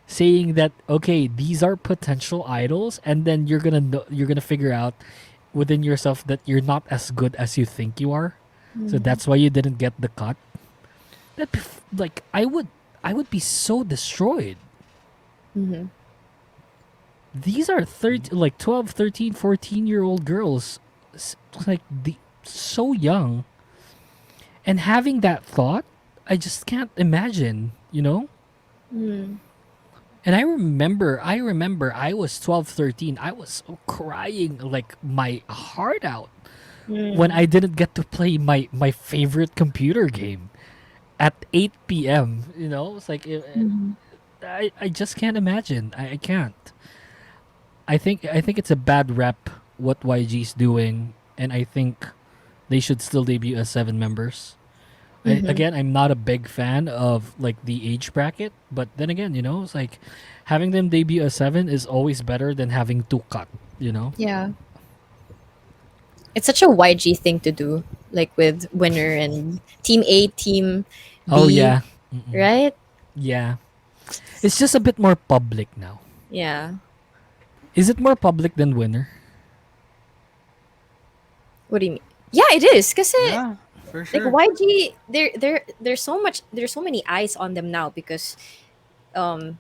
saying that okay, these are potential idols, and then you're gonna figure out within yourself that you're not as good as you think you are. So that's why you didn't get the cut. Like I would be so destroyed. Mm-hmm. These are 13, like 12, 13, 14-year-old girls, like so young, and having that thought, I just can't imagine. Mm. And I remember I was 12, 13. I was crying like my heart out when I didn't get to play my favorite computer game at 8 p.m. You know, it's like I just can't imagine. I can't. I think it's a bad rep what YG's doing, and I think they should still debut as 7 members. Again, I'm not a big fan of like the age bracket, but then again, it's like having them debut as 7 is always better than having 2 cut. You know? Yeah. It's such a YG thing to do, like with winner and team A, team B. Oh yeah, Right? yeah. It's just a bit more public now. Yeah. Is it more public than winner? What do you mean? Yeah, it is. Kasi Yeah, for like sure. YG, there's so many eyes on them now because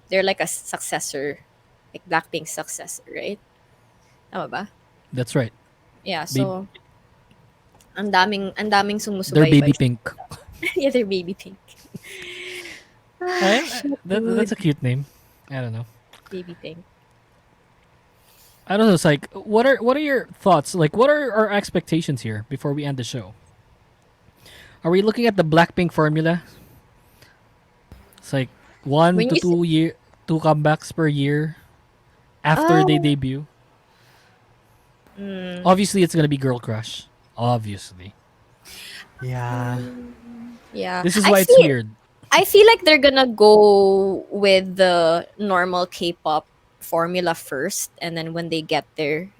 they're like a successor, like Blackpink's successor, right? Tama ba? That's right. Yeah, Babe- so ang daming They're baby sumusubaybay. pink. Yeah, they're baby pink. That's a cute name. I don't know. Baby pink. I don't know. It's like, what are your thoughts? Like, what are our expectations here before we end the show? Are we looking at the Blackpink formula? It's like one When to you say, 2 comebacks per year after they oh, debut. mm, Obviously, it's gonna be Girl Crush. Obviously, Yeah. yeah, this is I why it's feel weird. I feel like they're gonna go with the normal K-pop formula first, and then when they get their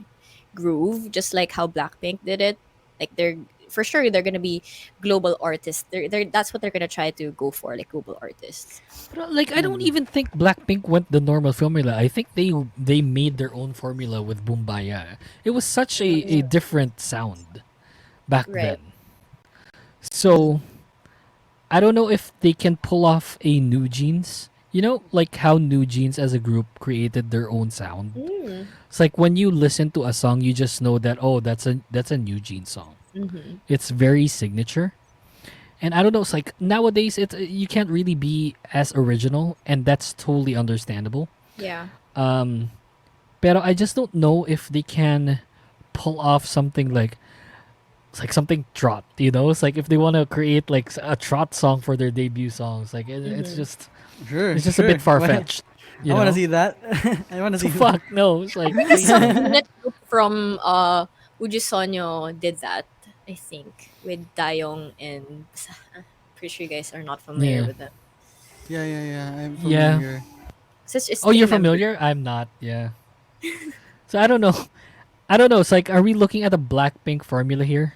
groove, just like how Blackpink did it, like they're for sure they're gonna be global artists. They're that's what they're gonna try to go for, like global artists. But like, I don't even think Blackpink went the normal formula. I think they made their own formula with Bumbaya. It was such a different sound back Right. then. So I don't know if they can pull off a New Jeans. You know, like how New Jeans as a group created their own sound. Mm. It's like when you listen to a song, you just know that that's a New Jeans song. Mm-hmm. It's very signature. And I don't know, it's like nowadays you can't really be as original, and that's totally understandable. Yeah. Um Pero I just don't know if they can pull off something like it's like something trot, you know? It's like if they want to create like a trot song for their debut songs, like it's just Sure. it's just a bit far fetched. I want to see that. I want to So see fuck no, it's like I think some unit group from Uju Sonyo did that. I think with Dayong and pretty sure you guys are not familiar yeah. with them. Yeah. I'm Yeah. familiar. So it's Oh, you're three members. familiar? I'm not. Yeah. So I don't know. I don't know. It's like, are we looking at a Blackpink formula here?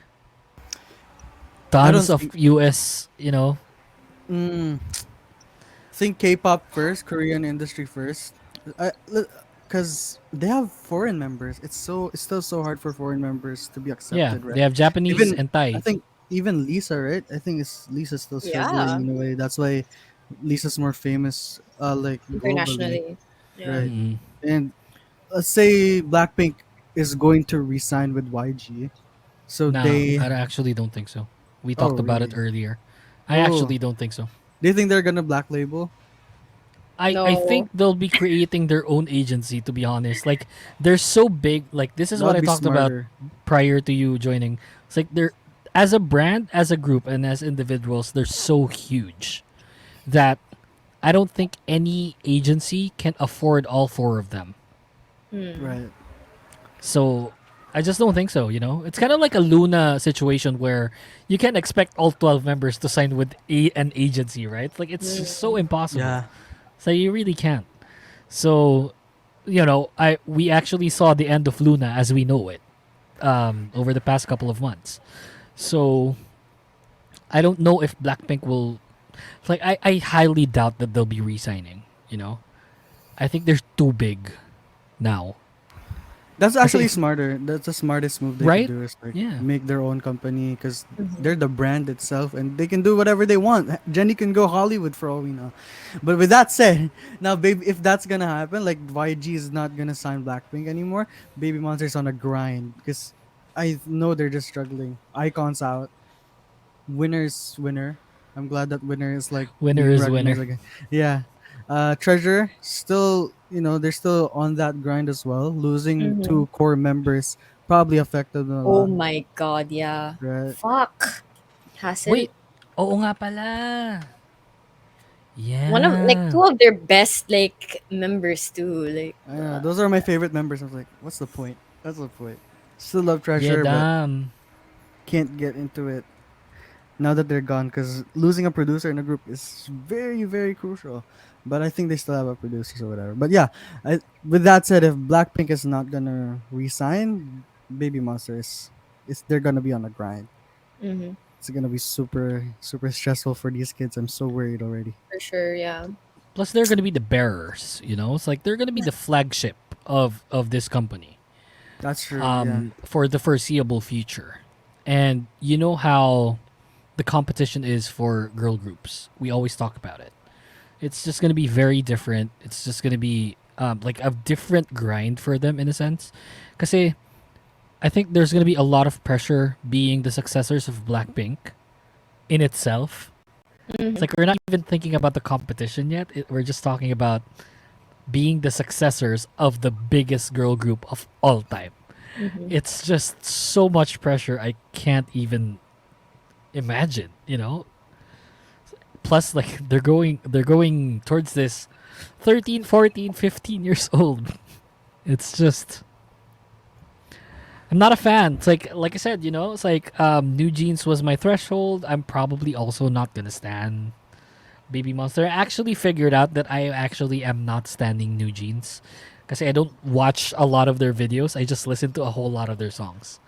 I don't Tons of think. US, Mm, think K-pop first, Korean industry first. Because they have foreign members. It's still so hard for foreign members to be yeah, accepted, they right? have Japanese Even and I Thai. think even Lisa, right? I think it's Lisa's still Yeah, struggling in a way. That's why Lisa's more famous, like globally, internationally. Yeah. right? Mm-mm. And let's say Blackpink is going to resign with YG, so No, they. I actually don't think so. We Oh talked about it really? earlier. I Oh, actually don't think so. do you think they're gonna black label? I think No. they'll be creating their own agency, to be honest. Like, they're so big. Like, this is That what would I be talked about smarter. prior to you joining. It's like they're, as a brand, as a group, and as individuals, they're so huge that I don't think any agency can afford all 4 of them. Mm. Right. So I just don't think so. It's kind of like a Luna situation where you can't expect all 12 members to sign with an agency, right? Like it's just so impossible. Yeah. So you really can't. So we actually saw the end of Luna as we know it over the past couple of months. So I don't know if Blackpink will. It's like I highly doubt that they'll be re-signing. I think they're too big now. That's I actually think, smarter. That's the smartest move they right? could do is like Yeah. make their own company because Mhm. they're the brand itself and they can do whatever they want. Jenny can go Hollywood for all we know. But with that said, now baby, if that's gonna happen, like YG is not gonna sign Blackpink anymore. Baby Monster's on a grind because I know they're just struggling. Icons out. Winner's winner. I'm glad that winner is like Winner being is recognized winner. again. Yeah. Treasure still, they're still on that grind as well, losing Mhm. 2 core members probably affected them a Oh lot, my god, yeah. right? Fuck. Hassle. Wait. Oo nga pala. One of like Yeah. two of their best like members too. Like Those are my favorite members. I was like, what's the point? That's the point. Still love Yeah, Treasure, but damn. can't get into it now that they're gone. Because losing a producer in a group is very, very crucial. But I think they still have a producer or whatever. But yeah, with that said, if Blackpink is not gonna resign, Baby Monster is they're gonna be on a grind. mhm, It's gonna be super, super stressful for these kids. I'm so worried already. for sure, yeah. Plus, they're gonna be the bearers. You know, it's like they're gonna be the flagship of this company. That's true. Yeah. For the foreseeable future. And you know how the competition is for girl groups. We always talk about it. It's just gonna be very different. It's just gonna be like a different grind for them in a sense. Cause I think there's gonna be a lot of pressure being the successors of Blackpink in itself. It's like we're not even thinking about the competition yet. We're just talking about being the successors of the biggest girl group of all time. It's just so much pressure I can't even imagine, you know? Plus like they're going towards this 13, 14, 15 years old. It's just I'm not a fan. It's like I said, you know, it's like New Jeans was my threshold. I'm probably also not gonna stand Baby Monster. I actually figured out that I actually am not standing New Jeans. Because I don't watch a lot of their videos. I just listen to a whole lot of their songs.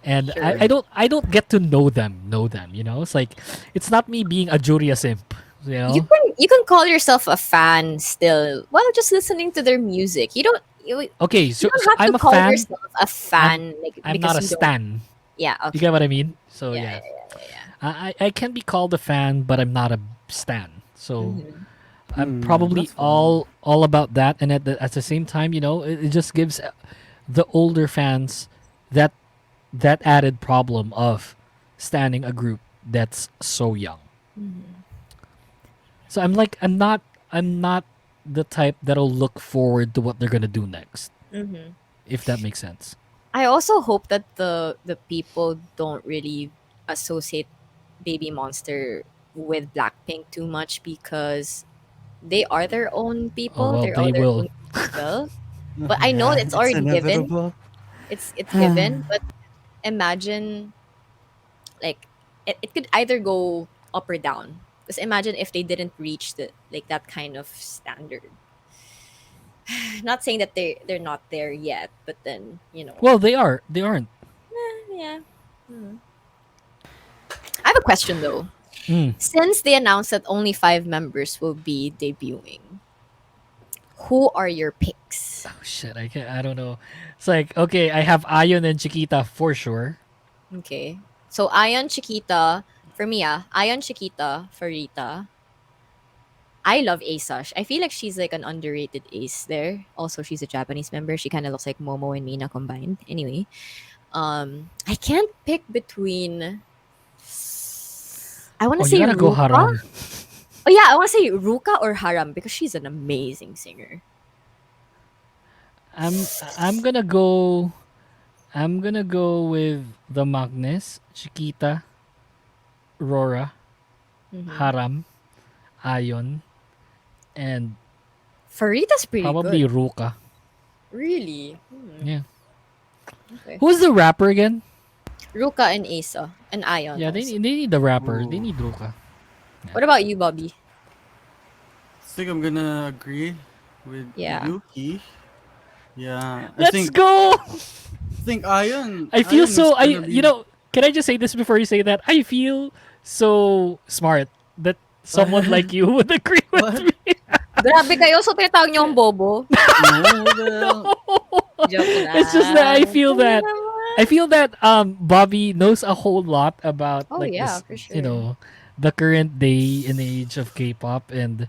And I don't get to know them, you know? It's like it's not me being a Juria simp, you know? You can call yourself a fan still while just listening to their music. Okay, You so don't have I'm to a call fan. yourself a fan like I'm because not a you don't. stan. Yeah, You okay. get what I mean? So Yeah, yeah. I can be called a fan, but I'm not a stan. So Mhm. I'm probably That's fine. all about that, and at the same time, you know, it just gives the older fans that that added problem of standing a group that's so young. So I'm not the type that'll look forward to what they're gonna do next, if that makes sense. I also hope that the people don't really associate Baby Monster with Blackpink too much because they are their own Oh people. well, They're all they their will. own people. But I know Yeah, it's it's already given. inevitable. It's given. But imagine like it could either go up or down. Because imagine if they didn't reach the like that kind of standard. Not saying that they're not there yet, but then Well, they are. They aren't. yeah. Hmm. I have a question though. Mm. Since they announced that only 5 members will be debuting, who are your picks? Oh shit! I can't. I don't know. It's like okay, I have Ayon and Chiquita for sure. Okay. So Ayon Chiquita, for me, Ayon Chiquita, Farita. I love Asash. I feel like she's like an underrated ace there. Also, she's a Japanese member. She kind of looks like Momo and Mina combined. Anyway, I can't pick between. I want Oh, to you say gotta go Ruka. Haram. Oh yeah, I want to say Ruka or Haram because she's an amazing singer. I'm gonna go. I'm gonna go with the Magnes, Chiquita, Rora, Mhm. Haram, Ayon, and Farita's pretty probably good. Ruka. Really? Yeah. Okay. Who's the rapper again? Ruka and Asa and Ayon Yeah, also. they need the rapper. They Ooh. need Ruka. What about you, Bobby? I think I'm gonna agree with Yeah. Yuki. Yeah, Let's go. I think Ion I feel Ion is so. gonna be Can I just say this before you say that? I feel so smart that someone like you would agree with what? me. Grabe kayo, so tinatawag niyo ang bobo. No, Joke lang. It's just that I feel Ano that naman? I feel that Bobby knows a whole lot about Oh like yeah, this, for sure. you know, the current day and age of K-pop, and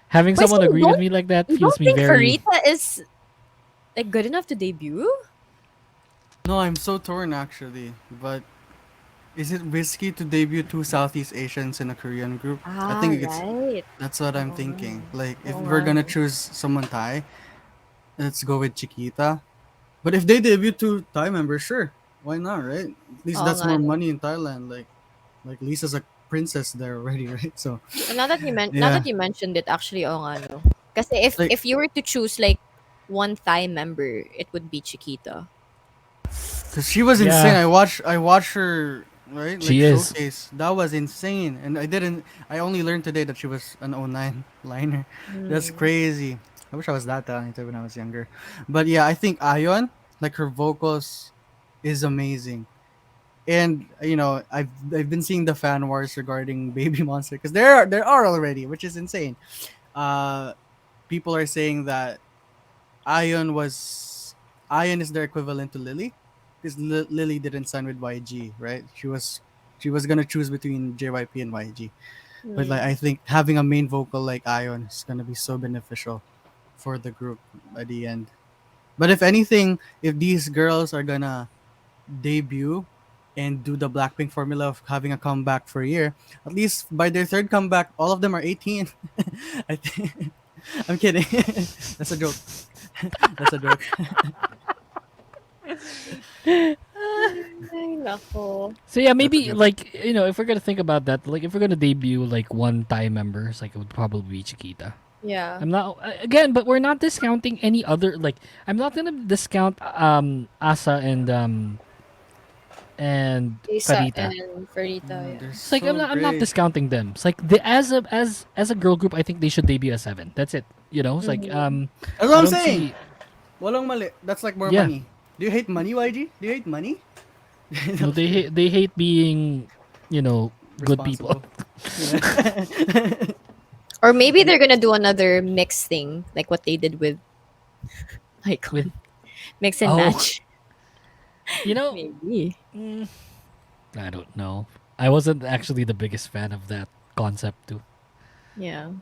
having Wait, someone so agree with me like that you feels don't me think very. Farita is like good enough to debut? no, I'm so torn actually. But is it risky to debut two Southeast Asians in a Korean group? I Ah, think it's right. that's what I'm Oo nga. thinking. Like if Oo we're nga, gonna no. choose someone Thai, let's go with Chiquita. But if they debut two Thai members, sure, why not, right? At least Oo that's nga, more no. money in Thailand. Like Lisa's a princess there already, right? So And now yeah, that you mentioned it, actually, oo nga, no. Kasi like if you were to choose like one Thai member, it would be Chiquita. cause she was insane. Yeah, I watched her right like she is. showcase. That was insane, and I only learned today that she was an 09 liner. That's Mm. crazy. I wish I was that talented when I was younger. But yeah, I think Ayon, like her vocals, is amazing. And I've been seeing the fan wars regarding Baby Monster because there are already, which is insane. Uh, People are saying that Ion was Ion is their equivalent to Lily because Lily didn't sign with YG, right? She was gonna choose between JYP and YG, but like Mm. I think having a main vocal like Ion is gonna be so beneficial for the group by the end. But if anything, if these girls are gonna debut and do the Blackpink formula of having a comeback for a year, at least by their third comeback, all of them are 18. I think. I'm kidding. That's a joke. That's a joke. Ay, nako. So yeah, That's a maybe joke. like if we're gonna think about that, like if we're gonna debut like one Thai members, like it would probably be Chiquita. Yeah. I'm not again, but we're not discounting any other. Like I'm not gonna discount Asa and Lisa Farita. and Farita, Yeah, yeah. they're It's like so I'm not great. discounting them. It's like the as a girl group, I think they should debut as 7. That's it. It's like Mhm. That's what I I'm don't saying. see. Walang mali. That's like more Yeah, money. Do you hate money, YG? Do you hate money? no, they hate being good people. Responsible. Yeah. Or maybe they're gonna do another mix thing, like what they did with With Icon. Mix and oh, match. you know, Maybe. mm, I don't know. I wasn't actually the biggest fan of that concept too. Yeah.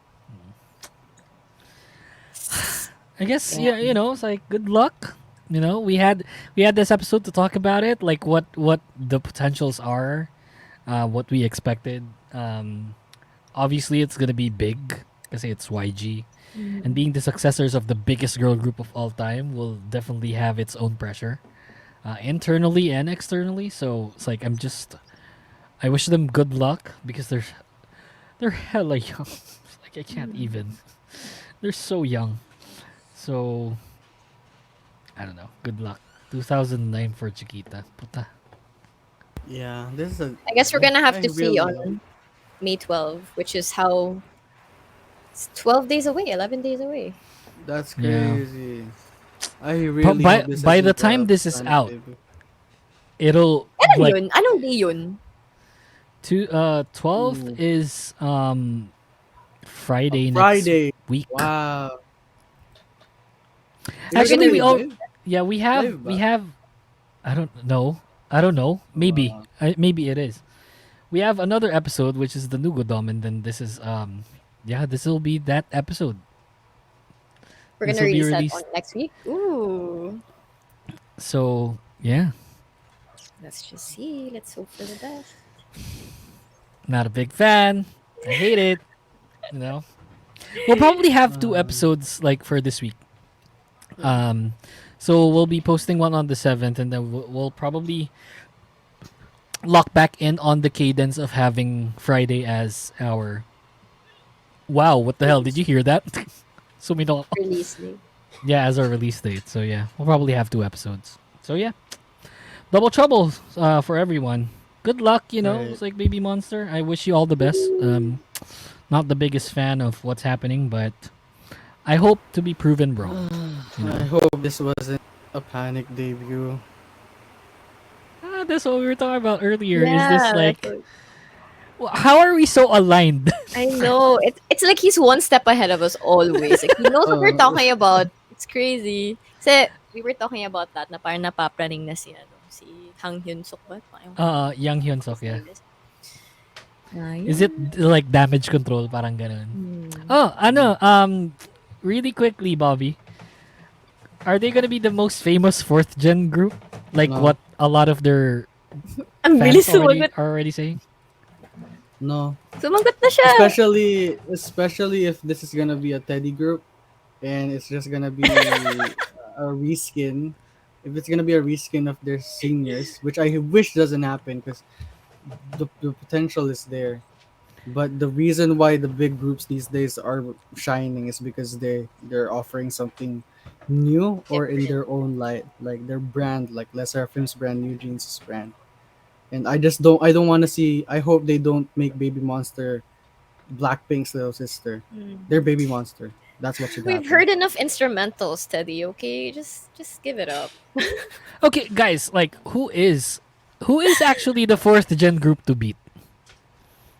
I guess Yeah. yeah, it's like good luck. We had this episode to talk about it, like what the potentials are, what we expected. Obviously, it's gonna be big because it's YG, and Mhm. being the successors of the biggest girl group of all time will definitely have its own pressure, internally and externally. So it's like I wish them good luck because they're hella young. It's like I can't even. They're so young. So I don't know. Good luck. 2009 for Chiquita. Puta. Yeah, this is a. I guess we're gonna have I to see really love. on May 12, which is how it's 12 days away, 11 days away. That's Yeah. crazy. I But really by hope this by the isn't time a this is panic out, debut. it'll Kailan like yun? Anong day yun? 12th Ooh, is a Friday next Friday. week. Wow. Is it gonna Actually, be we all live? yeah, we have Live we ba? have I don't know. I don't know. Maybe. Wow. Maybe it is. We have another episode which is the Nugodom, and then this is yeah, this will be that episode. We're This gonna will be release that on released. next week. Ooh. So, yeah, Let's just see. Let's hope for the best. not a big fan. I hate it, you know. We'll probably have two Uh, episodes like for this week. Mm. Um, so we'll be posting one on the 7th, and then we'll probably lock back in on the cadence of having Friday as our. Wow, what the hell? Did you hear that? So we don't. Release date. Yeah, as our release date. So yeah, we'll probably have two episodes. So yeah, double trouble for everyone. Good luck, right. It's like Baby Monster. I wish you all the best. Not the biggest fan of what's happening, but I hope to be proven wrong. You I know, hope this wasn't a panic debut. that's what we were talking about earlier. Is this Yeah, that's like, what, how are we so aligned? I know. It's like he's one step ahead of us always. Like he knows what we're Uh, talking about. It's crazy. Kasi we were talking about that na parang napapraning na si Hang Hyun Suk ba? Parang Young Hyun his Sok, yeah. name is. Is it Ayun. like damage control, parang ganun? Hmm. Oh, really quickly, Bobby. Are they gonna be the most famous fourth gen group? Like no, what a lot of their Ang fans bilis already sumagot. are already saying? no. Sumagot na siya. Especially if this is gonna be a Teddy group and it's just gonna be a reskin. if it's gonna be a reskin of their seniors, which I wish doesn't happen because the potential is there. But the reason why the big groups these days are shining is because they're offering something new or in Different. their own light, like their brand, like Les Serafim's brand, New Jeans' brand. And I don't want to see. I hope they don't make Baby Monster Blackpink's little sister. They're Baby Monster. That's what should We've happen. heard enough instrumentals, Teddy. Okay, just give it up. Okay, guys, like who is actually the fourth gen group to beat?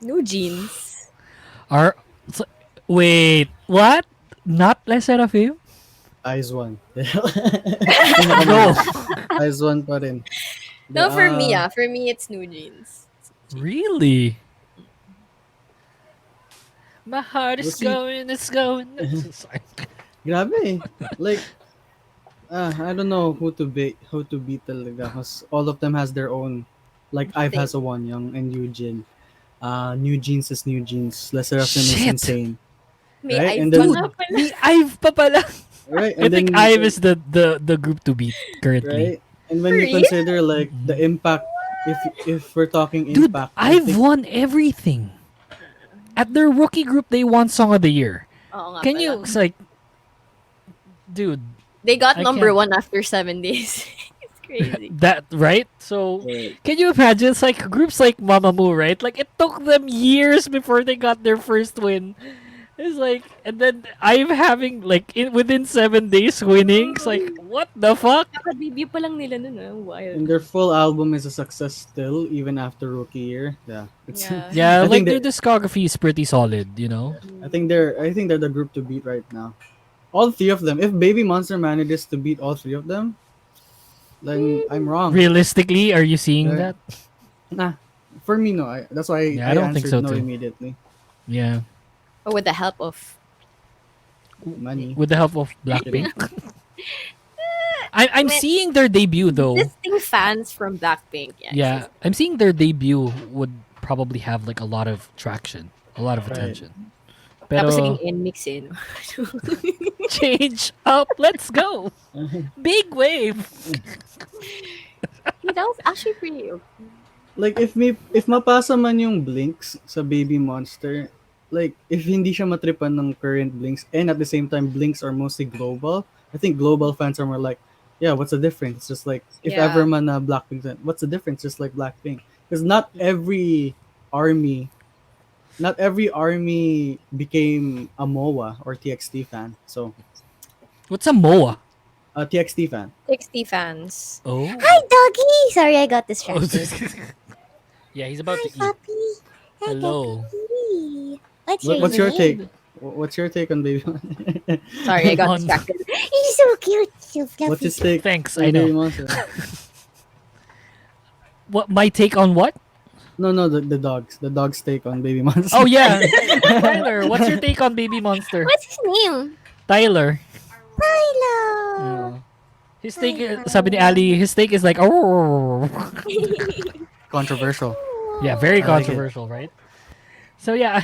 New jeans. Are so- wait, what? Not Les Seraphim? Eyes one. No, Eyes one pa rin. No, for me, Ah, for me, it's new jeans. really? My heart we'll is see. going, it's going. Sorry. Grabe eh. Like, I don't know who to beat talaga. Cause all of them has their own. Like, Ive Thing. has a one young and Eugene. New Jeans is New Jeans. Les Seraphim is Shit. insane. May Right? I And pala then pala. Ni Ive pa pala. right, I and think then Ive is the group to beat currently. right. And when you Really? consider like the impact, if we're talking Dude, impact, I I've think won everything. At their rookie group, they won Song of the Year. Oo nga Can pala. you, it's like, dude, They got I number can't- 1 after 7 days. It's crazy. that, right? So, right. can you imagine? It's like groups like Mamamoo, right? Like, it took them years before they got their first win. It's like, and then I'm having, like, within 7 days winning. It's like, what the fuck? Kaka-debut pa lang nila nun, ah. Wild. And their full album is a success still, even after rookie year. Yeah, it's, Yeah. Yeah, I like, think their discography is pretty solid, you know? I think they're the group to beat right now. All three of them. If Baby Monster manages to beat all three of them, then I'm wrong. Realistically, are you seeing Right. that? Nah, for me no. That's why Yeah, I I don't think answered so no too. immediately. Yeah. Or with the help of... Money. With the help of Blackpink. I'm seeing their debut, though. Existing fans from Blackpink. Yeah, I'm seeing their debut would probably have like a lot of traction, a lot of Right. attention. Tapos Pero naging in-mix in. change up, let's go. Big wave. That was actually pretty... Like if mapasa man yung Blinks sa Baby Monster, like if hindi siya matripan ng current Blinks and at the same time Blinks are mostly global, I think global fans are more like, yeah, what's the difference? It's just like if Yeah. ever man na Blackpink, then what's the difference? Just like Blackpink, because not every army became a MOA or TXT fan. So What's a MOA? a TXT fan. 60 fans. Oh. Hi, doggy. Sorry, I got distracted. Yeah, he's about to eat. Puppy. Hi, Hello. puppy. What's your name? take? What's your take on Baby Monster? Sorry, I got On- distracted. He's so cute. So fluffy. What's his take? Thanks, on I Baby know. Monster? What my take on what? No, the dogs. The dog's take on Baby Monster. Oh yeah, Tyler. What's your take on Baby Monster? What's his name? Tyler. Milo. His take, sabi ni Ali, his take is like, oh. Controversial. Yeah, very I like it. controversial, right? So yeah,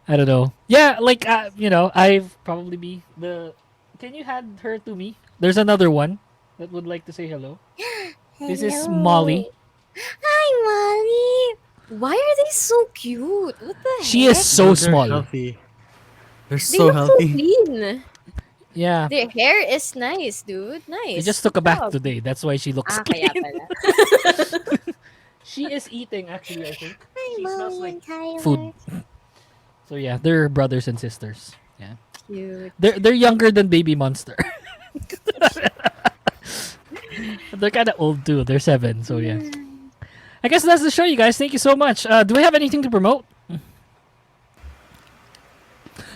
I don't know. Yeah, like I've probably be the. Can you hand her to me? There's another one that would like to say hello. This is Hello. Molly. Hi, Molly. Why are they so cute? What the She heck? is so They're small. healthy. They're They so look so healthy. clean. Yeah, Their hair is nice, dude. Nice. I just took a bath Job. today. That's why she looks Ah, kaya clean. pala. She is eating actually. I think Hi, she smells Molly like and Tyler. food. So yeah, they're brothers and sisters. Yeah, Cute. they're younger than Baby Monster. They're kind of old too. They're 7. So yeah. I guess that's the show, you guys. Thank you so much. Do we have anything to promote?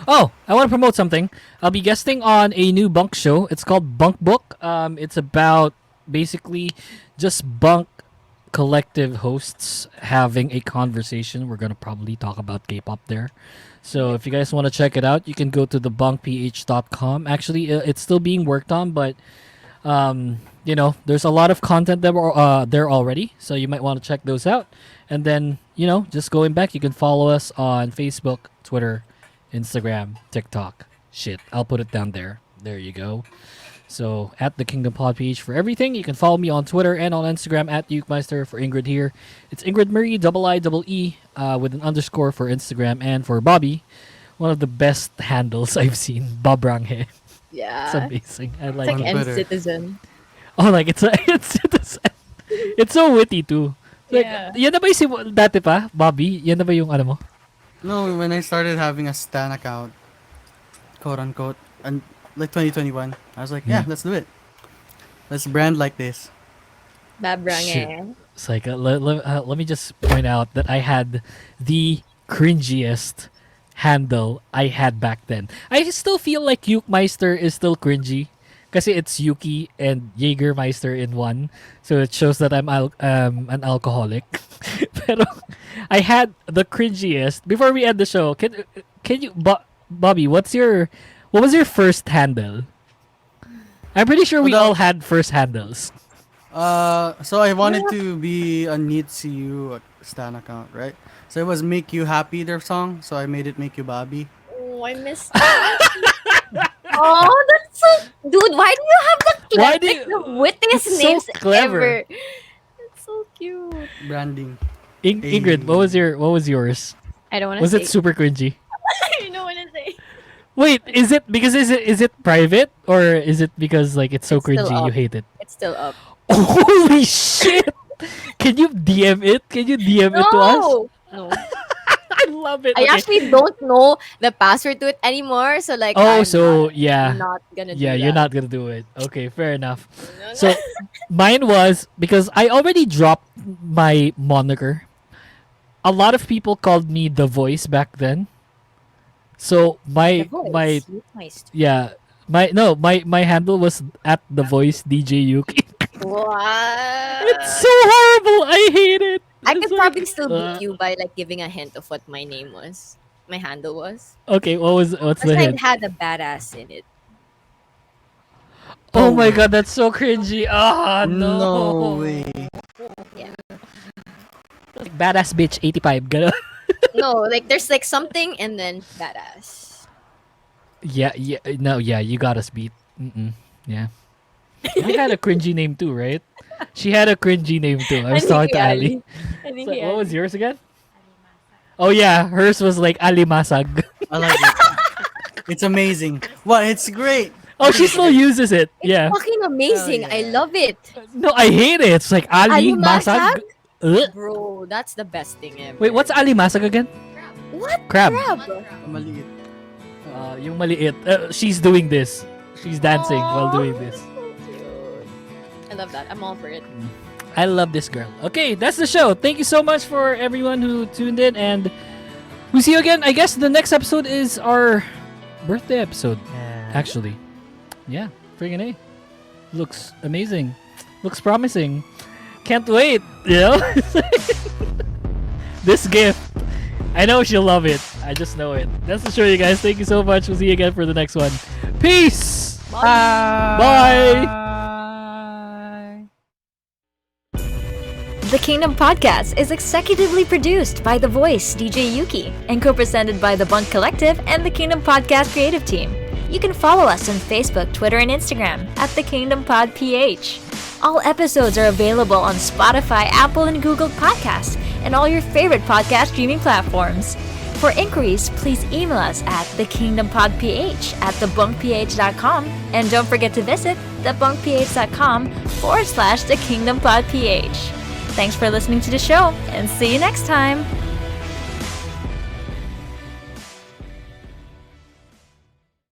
Oh, I want to promote something. I'll be guesting on a new bunk show. It's called Bunk Book. It's about basically just bunk collective hosts having a conversation. We're going to probably talk about K-pop there. So if you guys want to check it out, you can go to thebunkph.com. Actually, it's still being worked on, but there's a lot of content that were there already, so you might want to check those out. And then, just going back, you can follow us on Facebook, Twitter, Instagram, TikTok. Shit, I'll put it down there. There you go. So at the Kingdom Pod page for everything. You can follow me on Twitter and on Instagram at Ukemeister. For Ingrid here, it's Ingrid Murray, IIE, with an underscore for Instagram. And for Bobby, one of the best handles I've seen, Bob Ranghe. Yeah. It's amazing. I It's like like it. End Twitter. Citizen. Oh, like it's it's so witty too. Like, Yeah. yan na ba yung dati pa, Bobby? Yan na ba yung ano mo? No, when I started having a Stan account, quote unquote, and like 2021, I was like, yeah, let's do it. Let's brand like this. Babrang It's like, let me just point out that I had the cringiest handle I had back then. I still feel like Ukemeister is still cringy. Kasi it's Yuki and Jägermeister in one. So it shows that I'm an alcoholic. Pero I had the cringiest. Before we end the show, can you, Bobby, what was your first handle? I'm pretty sure we all had first handles. So I wanted to be a Neat CU Stan account, right? So it was Make You Happy, their song. So I made it Make You Bobby. Oh, I missed Oh, that's so... Dude, why do you have the, Why do like, you- the wittiest It's so names clever. ever? It's so cute. Branding. Ingrid, what was yours? I don't want to Was say. it super cringy? I don't want to say. Wait, is it private or is it because like it's so It's still cringy you up. hate it? It's still up. Holy shit! Can you DM it? Can you DM it to us? No. I love it. I Okay. actually don't know the password to it anymore. So like, Oh, I'm so yeah. not gonna do Yeah, that. you're not gonna do it. Okay, fair enough. No, no. So mine was because I already dropped my moniker. A lot of people called me the voice back then. So The my voice, Ukemeister. yeah my handle was at the voice DJ Yuki. What? It's so horrible. I hate it. I It's could like, probably still beat you by like giving a hint of what my name was. My handle was. Okay, what's the Because I hint? had a badass in it. Oh my god, that's so cringy. Ah, no. No way. Like, badass bitch 85. Gano. No, like there's like something and then badass. Yeah, you got us beat. Yeah. I had a cringy name too, right? She had a cringy name too. I was talking to Ali. I think So, he what was Ali. yours again? Oh yeah, hers was like Ali Masag. I like it. It's amazing. What? It's great. Oh, she still uses it. It's Yeah. fucking amazing. Oh, I yeah. love it. No, I hate it. It's like Ali Ali Masag. Ugh. Bro, that's the best thing ever. Wait, what's Ali Masag again? What? Crab. Maliit. Yung maliit. She's doing this. She's dancing while doing this. So cute. I love that. I'm all for it. I love this girl. Okay, that's the show. Thank you so much for everyone who tuned in, and we'll see you again. I guess the next episode is our birthday episode, actually. Yeah, friggin' A. Looks amazing. Looks promising. Can't wait, you know? This gift. I know she'll love it. I just know it. That's the show, you guys. Thank you so much. We'll see you again for the next one. Peace! Bye! The Kingdom Podcast is executively produced by The Voice, DJ Yuki, and co-presented by The Bunk Collective and the Kingdom Podcast creative team. You can follow us on Facebook, Twitter, and Instagram at The Kingdom Pod PH. All episodes are available on Spotify, Apple, and Google Podcasts, and all your favorite podcast streaming platforms. For inquiries, please email us at thekingdompodph@thebunkph.com, and don't forget to visit thebunkph.com/thekingdompodph. Thanks for listening to the show, and see you next time!